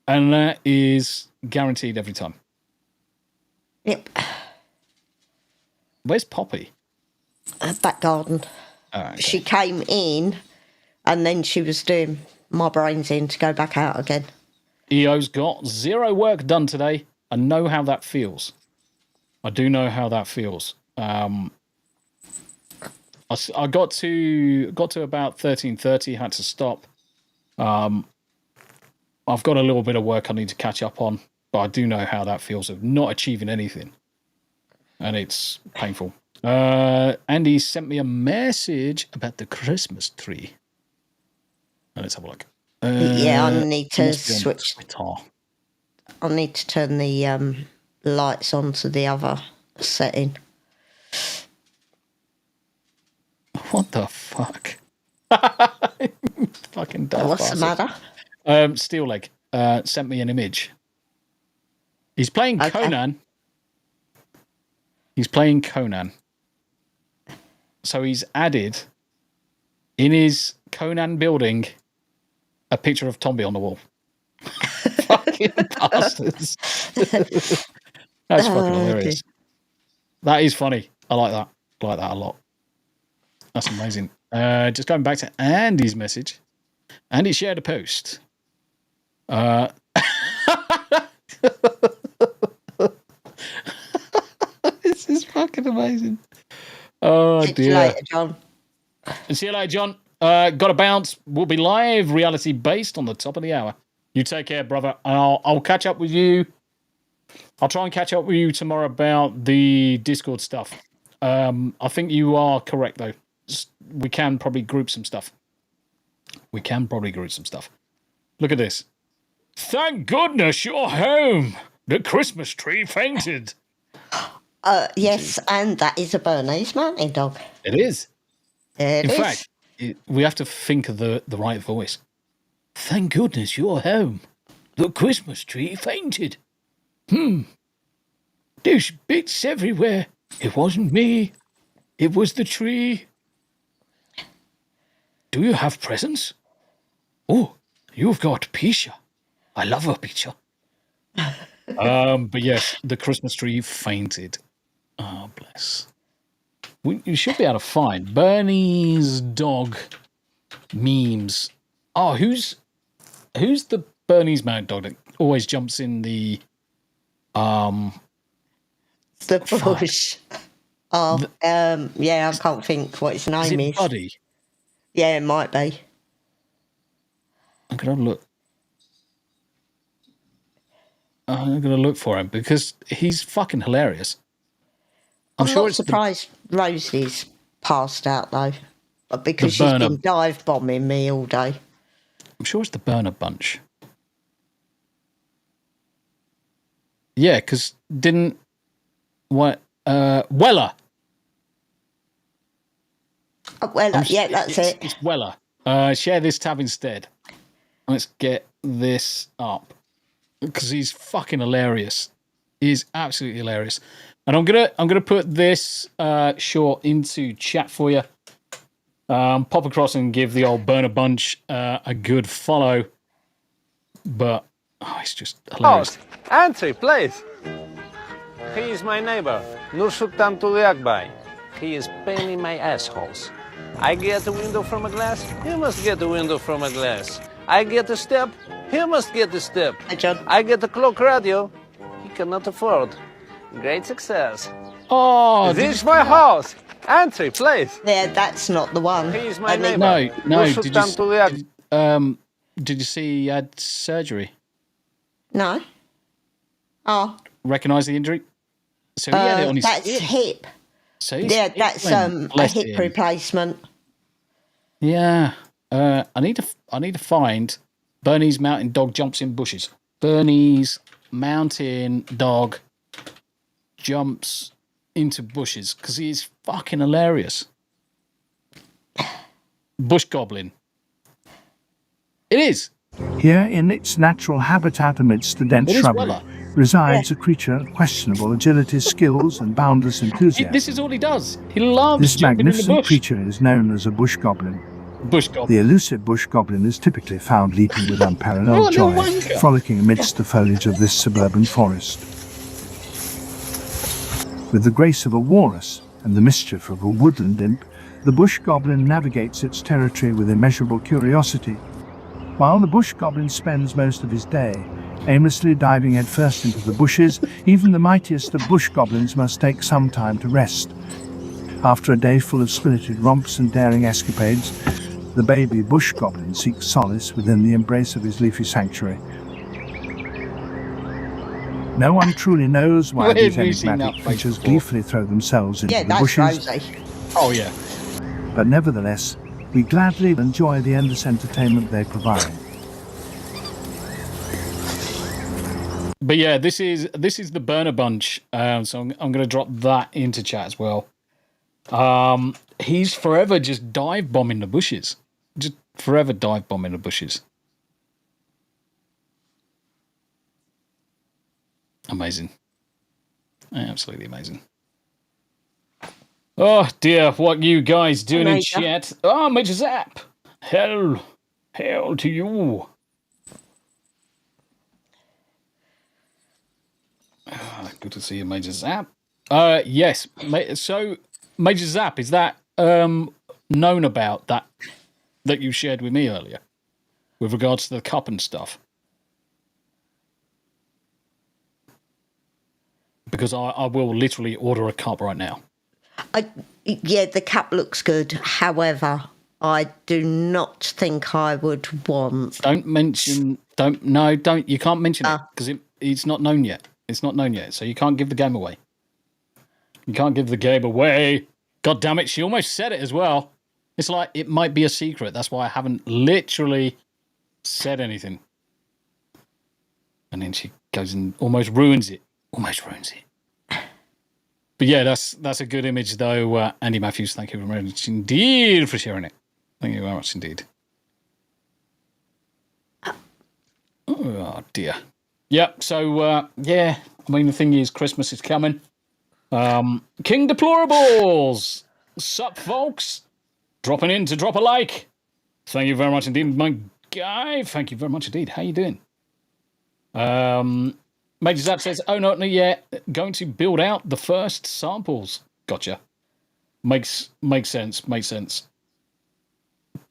And that is guaranteed every time. Yep. Where's Poppy? Back garden. Oh, okay. She came in and then she was doing my brains in to go back out again. EO's got 0 work done today. I know how that feels. I do know how that feels. I got to about 13:30, had to stop. I've got a little bit of work I need to catch up on, but I do know how that feels of not achieving anything. And it's painful. Andy sent me a message about the Christmas tree. Let's have a look. Yeah, I need to switch. I need to turn the lights on to the other setting. What the fuck? Fucking dumb. What's the matter? Steel Leg sent me an image. He's playing Conan. He's playing Conan. So he's added in his Conan building a picture of Tombi on the wall. Fucking bastards. That's fucking hilarious. Okay. That is funny. I like that. I like that a lot. That's amazing. Just going back to Andy's message. Andy shared a post. This is fucking amazing. Oh, dear. See you later, John. See you later, John. Got to bounce. We'll be live, reality based, on the top of the hour. You take care, brother. I'll catch up with you. I'll try and catch up with you tomorrow about the Discord stuff. I think you are correct, though. We can probably group some stuff. Look at this. Thank goodness you're home. The Christmas tree fainted. Yes, and that is a Bernese Mountain Dog. It is. In fact, we have to think of the right voice. Thank goodness you're home. The Christmas tree fainted. There's bits everywhere. It wasn't me. It was the tree. Do you have presents? Oh, you've got pizza. I love a pizza. But yes, the Christmas tree fainted. Oh, bless. You should be able to find Bernie's dog memes. Oh, who's the Bernie's mad dog that always jumps in the bush? Oh, yeah, I can't think what his name is. Buddy? Yeah, it might be. I'm gonna look. I'm gonna look for him because he's fucking hilarious. I'm sure not surprised Rosie's passed out though, because she's been dive bombing me all day. I'm sure it's the Burner Bunch. Yeah, because didn't what Weller? Weller, yeah, that's it. It's Weller. Share this tab instead. Let's get this up because he's fucking hilarious. He's absolutely hilarious. And I'm gonna put this short into chat for you. Pop across and give the old Burner Bunch a good follow. But it's just hilarious. Oh, entry, please. He is my neighbor, Nursultan Tuliakbay. He is paining my assholes. I get a window from a glass, he must get a window from a glass. I get a step, he must get a step. Hey, John. I get a clock radio, he cannot afford. Great success. Oh, this is my house. Entry, please. Yeah, that's not the one. He is my neighbor. No. Did you see he had surgery? No. Oh. Recognise the injury? So he had it on his hip. So yeah, that's a hip replacement. Yeah. I need to find Bernie's mountain dog jumps in bushes. Bernie's mountain dog jumps into bushes because he's fucking hilarious. Bush goblin. It is. Here, in its natural habitat amidst the dense shrubbery, resides a creature of questionable agility, skills, and boundless enthusiasm. This is all he does. He loves this jumping magnificent in the bush. creature is known as a bush goblin. Bush goblin. The elusive bush goblin is typically found leaping with unparalleled joy, frolicking amidst the foliage of this suburban forest. With the grace of a walrus and the mischief of a woodland imp, the bush goblin navigates its territory with immeasurable curiosity. While the bush goblin spends most of his day aimlessly diving headfirst into the bushes, even the mightiest of bush goblins must take some time to rest. After a day full of spirited romps and daring escapades, the baby bush goblin seeks solace within the embrace of his leafy sanctuary. No one truly knows why these enigmatic creatures gleefully throw themselves into the bushes. Rosie. Oh, yeah. But nevertheless, we gladly enjoy the endless entertainment they provide. But yeah, this is the Burner Bunch. So I'm going to drop that into chat as well. He's forever just dive bombing the bushes. Just forever dive bombing the bushes. Amazing. Absolutely amazing. Oh dear, what you guys doing in chat? Oh, Major Zap. Hell to you. Good to see you, Major Zap. Yes. So, Major Zap, is that known about that you shared with me earlier with regards to the cup and stuff? Because I will literally order a cup right now. Yeah, the cup looks good. However, I do not think I would want. You can't mention it because it's not known yet. It's not known yet, so you can't give the game away. You can't give the game away. God damn it, she almost said it as well. It's like it might be a secret. That's why I haven't literally said anything. And then she goes and almost ruins it. But yeah, that's a good image though. Andy Matthews, thank you very much indeed for sharing it. Thank you very much indeed. Oh dear. Yeah. So yeah. I mean, the thing is, Christmas is coming. King Deplorables, sup, folks? Dropping in to drop a like. Thank you very much indeed, my guy. Thank you very much indeed. How you doing? Major Zap says, "Oh, not yet. Going to build out the first samples." Gotcha. Makes sense. Makes sense.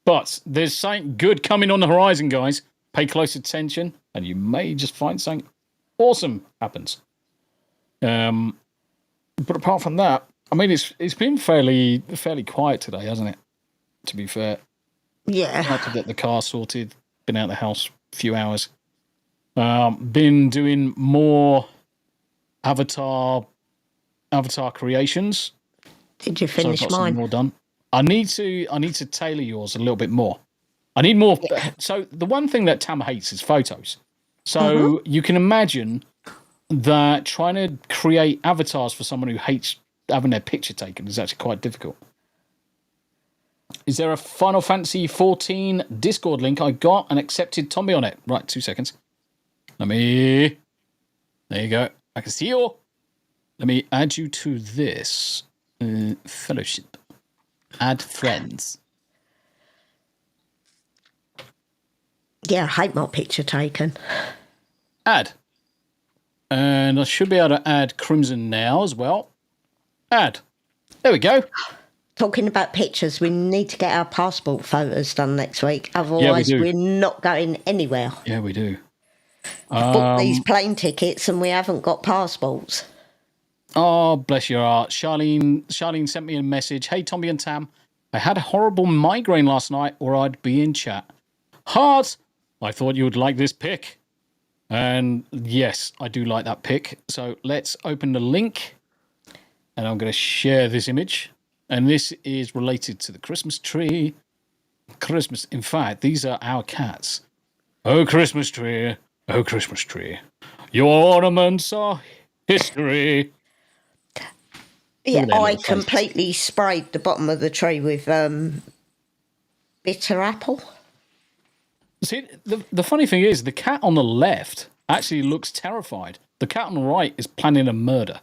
But there's something good coming on the horizon, guys. Pay close attention, and you may just find something awesome happens. But apart from that, I mean, it's been fairly quiet today, hasn't it? To be fair, Yeah. had to get the car sorted. Been out of the house a few hours. Been doing more avatar creations. Did you So I've finish got some mine? more done. I need to tailor yours a little bit more. I need more. Yeah. So the one thing that Tam hates is photos. So you can imagine that trying to create avatars for someone who hates having their picture taken is actually quite difficult. Is there a Final Fantasy 14 Discord link? I got and accepted Tombi on it. Right, 2 seconds. There you go. I can see you. Let me add you to this fellowship. Add friends. Yeah, I hate my picture taken. Add. And I should be able to add Crimson now as well. Add. There we go. Talking about pictures, we need to get our passport photos done next week. Otherwise, we're not going anywhere. Yeah, we do. Booked these plane tickets and we haven't got passports. Oh, bless your heart. Charlene sent me a message. Hey, Tombi and Tam, I had a horrible migraine last night or I'd be in chat. Heart, I thought you would like this pic. And yes, I do like that pic. So let's open the link. And I'm going to share this image. And this is related to the Christmas tree. Christmas. In fact, these are our cats. Oh, Christmas tree. Oh, Christmas tree. Your ornaments are history. Yeah, I completely sprayed the bottom of the tree with bitter apple. See, the funny thing is, the cat on the left actually looks terrified. The cat on the right is planning a murder.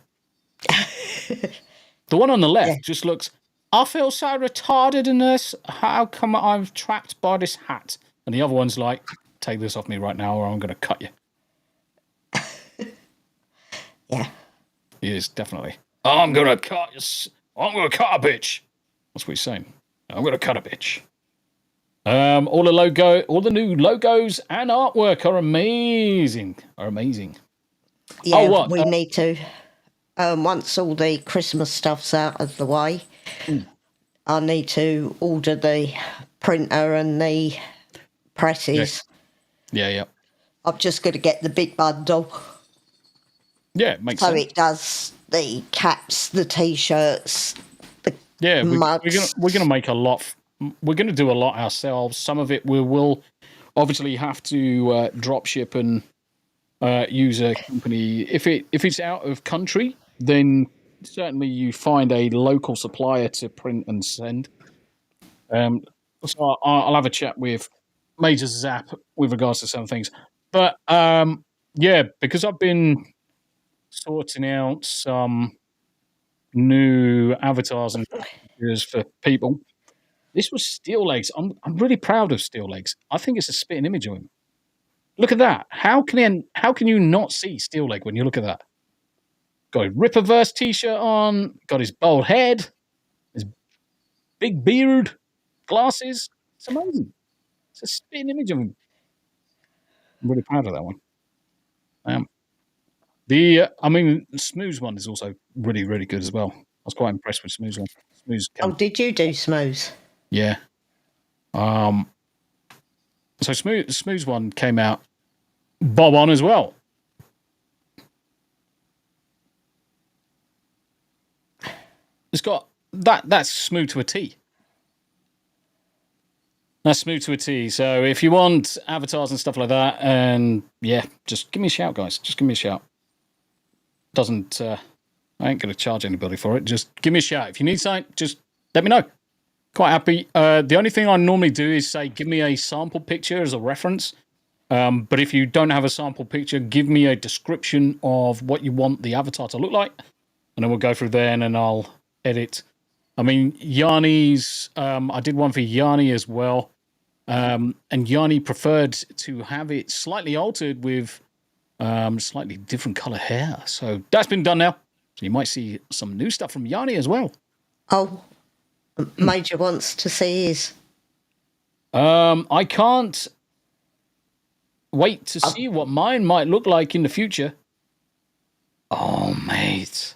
The one on the left just looks, I feel so retarded in this. How come I'm trapped by this hat? And the other one's like, take this off me right now or I'm going to cut you. Yeah. He is, definitely. I'm going to cut you. I'm going to cut a bitch. That's what he's saying. I'm going to cut a bitch. All the new logos and artwork are amazing. Yeah, we need to. Once all the Christmas stuff's out of the way, I need to order the printer and the presses. Yeah. I'm just going to get the big bundle. Yeah, it makes sense. So it does the caps, the T-shirts, the mugs. We're gonna make a lot. We're gonna do a lot ourselves. Some of it we will obviously have to drop ship and use a company. If it's out of country, then certainly you find a local supplier to print and send. So I'll have a chat with Major Zap with regards to some things. But yeah, because I've been sorting out some new avatars and pictures for people. This was Steel Legs. I'm really proud of Steel Legs. I think it's a spitting image of him. Look at that. How can you not see Steel Leg when you look at that? Got a Ripperverse t-shirt on, got his bald head, his big beard, glasses. It's amazing. It's a spitting image of him. I'm really proud of that one. The Smooth one is also really, really good as well. I was quite impressed with Smooth one. Did you do Smooth? Yeah. So Smooth one came out bob on as well. It's got that's smooth to a T. That's smooth to a T. So if you want avatars and stuff like that, and yeah, just give me a shout, guys. Just give me a shout. Doesn't I ain't gonna charge anybody for it. Just give me a shout. If you need something, just let me know. Quite happy. The only thing I normally do is say, give me a sample picture as a reference. But if you don't have a sample picture, give me a description of what you want the avatar to look like, and then we'll go through there, and then I'll edit. I mean, Yanni's, I did one for Yanni as well, and Yanni preferred to have it slightly altered with slightly different color hair. So that's been done now. So you might see some new stuff from Yanni as well. Oh, Major wants to see his. I can't wait to see what mine might look like in the future. Oh, mate.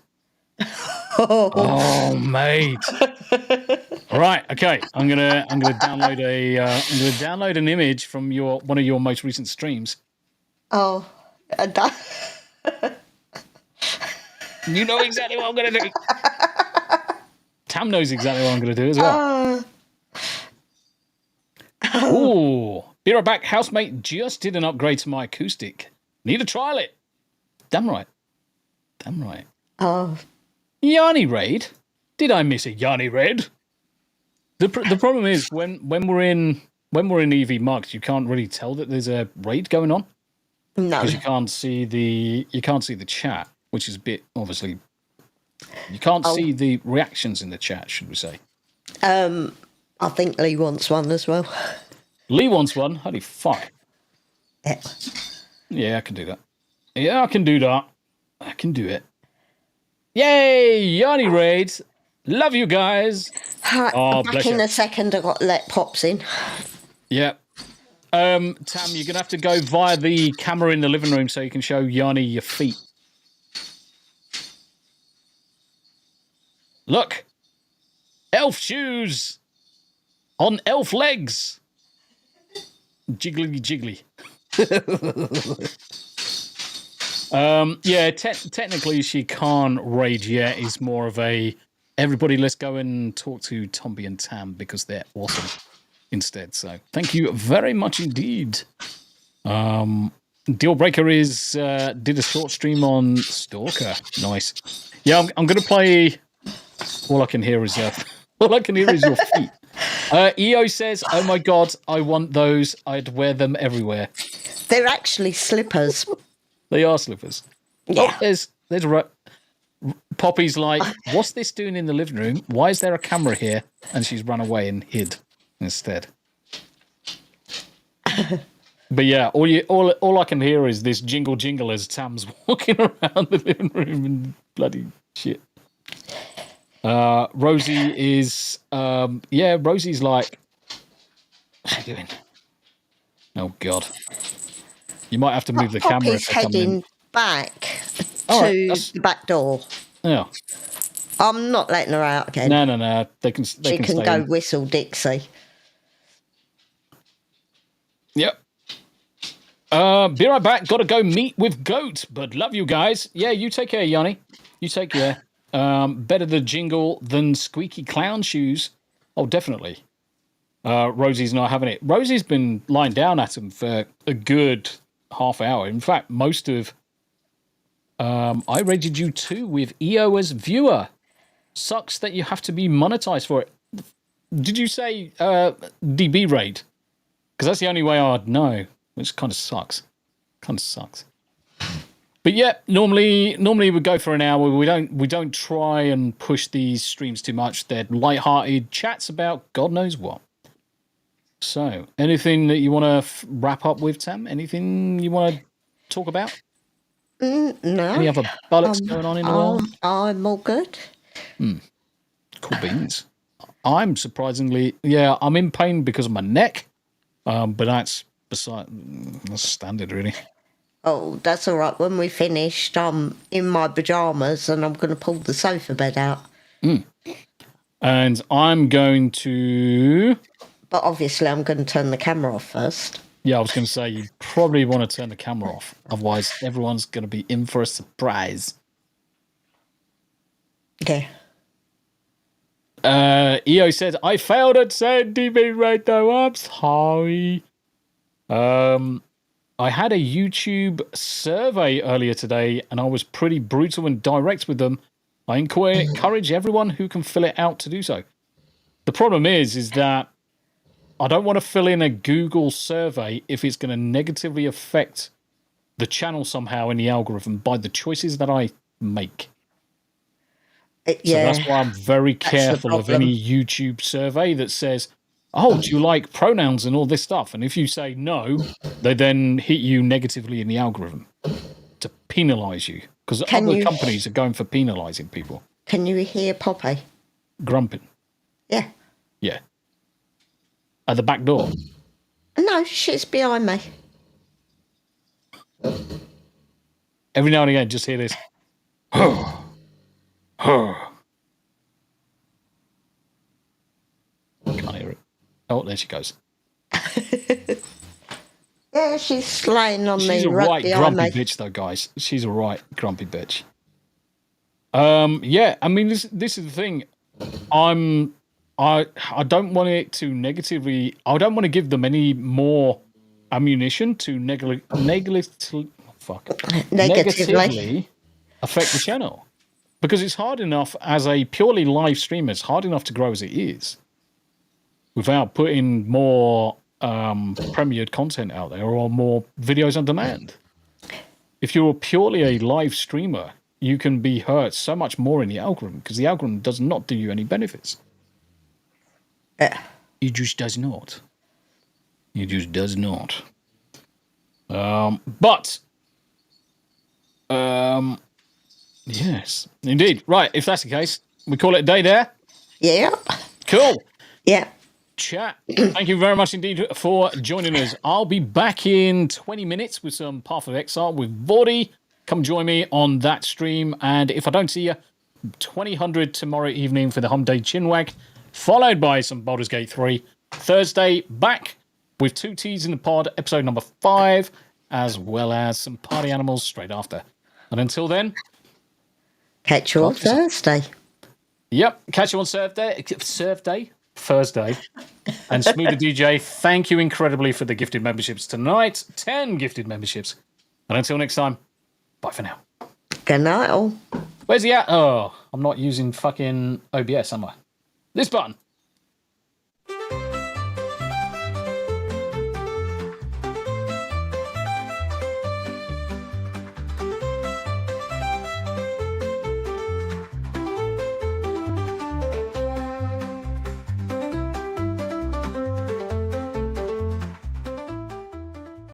Oh, mate. All right, okay. I'm gonna download an image from one of your most recent streams. Oh, You know exactly what I'm gonna do. Tam knows exactly what I'm gonna do as well. Ooh, be right back. Housemate just did an upgrade to my acoustic. Need to trial it. Damn right. Oh, Yanni raid? Did I miss a Yanni raid? The problem is when we're in EV Marks, you can't really tell that there's a raid going on. no. Because you can't see the chat, which is a bit obviously. You can't see the reactions in the chat, should we say? I think Lee wants one as well. Lee wants one. Holy fuck! Yeah. Yeah, I can do that. Yeah, I can do that. I can do it. Yay, Yanni raid! Love you guys. Back bless in you. a second. I got to let Pops in. Yeah. Tam, you're gonna have to go via the camera in the living room so you can show Yanni your feet. Look, elf shoes on elf legs. Jiggly jiggly. Yeah, technically she can't raid yet. It's more of a everybody. Let's go and talk to Tombi and Tam because they're awesome. Instead, so thank you very much indeed. Deal breaker is did a short stream on Stalker. Nice. Yeah, I'm gonna play. All I can hear is your feet. EO says, "Oh my god, I want those. I'd wear them everywhere." They're actually slippers. They are slippers. Yeah. Oh, there's Poppy's like, "What's this doing in the living room? Why is there a camera here?" And she's run away and hid instead. But yeah, all I can hear is this jingle as Tam's walking around the living room and bloody shit. Rosie is Rosie's like, what's she doing? Oh god. You might have to move the camera if Poppy's they come in. heading back to the back door. Yeah. I'm not letting her out again. No. They can She can stay go in. whistle Dixie. Yep. Be right back. Gotta go meet with Goat, but love you guys. Yeah, you take care, Yanni. You take care. Better the jingle than squeaky clown shoes. Oh, definitely. Rosie's not having it. Rosie's been lying down at him for a good half hour. In fact, most of I rated you 2 with EO as viewer. Sucks that you have to be monetized for it. Did you say DB raid? Because that's the only way I'd know, which kind of sucks. But yeah, normally we go for an hour. We don't try and push these streams too much. They're light-hearted chats about God knows what. So, anything that you want to wrap up with, Tam? Anything you want to talk about? No. Any other bollocks going on in the world? I'm all good. Cool beans. I'm surprisingly, I'm in pain because of my neck. But that's standard, really. Oh, that's all right. When we finished, I'm in my pajamas and I'm going to pull the sofa bed out. And I'm going to... But obviously, I'm going to turn the camera off first. Yeah, I was going to say, you probably want to turn the camera off. Otherwise, everyone's going to be in for a surprise. Okay. EO said, I failed at saying DB right though. I'm sorry. I had a YouTube survey earlier today, and I was pretty brutal and direct with them. I encourage everyone who can fill it out to do so. The problem is that I don't want to fill in a Google survey if it's going to negatively affect the channel somehow in the algorithm by the choices that I make. So that's why I'm very careful of any YouTube survey that says, oh, do you like pronouns and all this stuff? And if you say no, they then hit you negatively in the algorithm to penalise you. Because other companies are going for penalising people. Can you hear Poppy? Grumping. Yeah. Yeah. At the back door. No, she's behind me. Every now and again, just hear this. Can't hear it. Oh, there she goes. Yeah, she's laying on me. She's a right behind grumpy me. bitch, though, guys. She's a right grumpy bitch. Yeah, I mean, this is the thing. I don't want it to negatively. I don't want to give them any more ammunition to negatively affect the channel, because it's hard enough as a purely live streamer. It's hard enough to grow as it is without putting more premiered content out there or more videos on demand. If you're purely a live streamer, you can be hurt so much more in the algorithm because the algorithm does not do you any benefits. It just does not. It just does not. Yes, indeed. Right, if that's the case, we call it a day there. Yeah. Cool. Yeah. Chat. Thank you very much indeed for joining us. I'll be back in 20 minutes with some Path of Exile with Vordy. Come join me on that stream. And if I don't see you, 2000 tomorrow evening for the Home Day Chinwag, followed by some Baldur's Gate 3. Thursday, back with 2 T's in the pod, episode number 5, as well as some party animals straight after. And until then, catch you on Thursday. Yep, catch you on Thursday. And Smoother DJ, thank you incredibly for the gifted memberships tonight. 10 gifted memberships. And until next time, bye for now. Good night, all. Where's he at? Oh, I'm not using fucking OBS, am I? This button.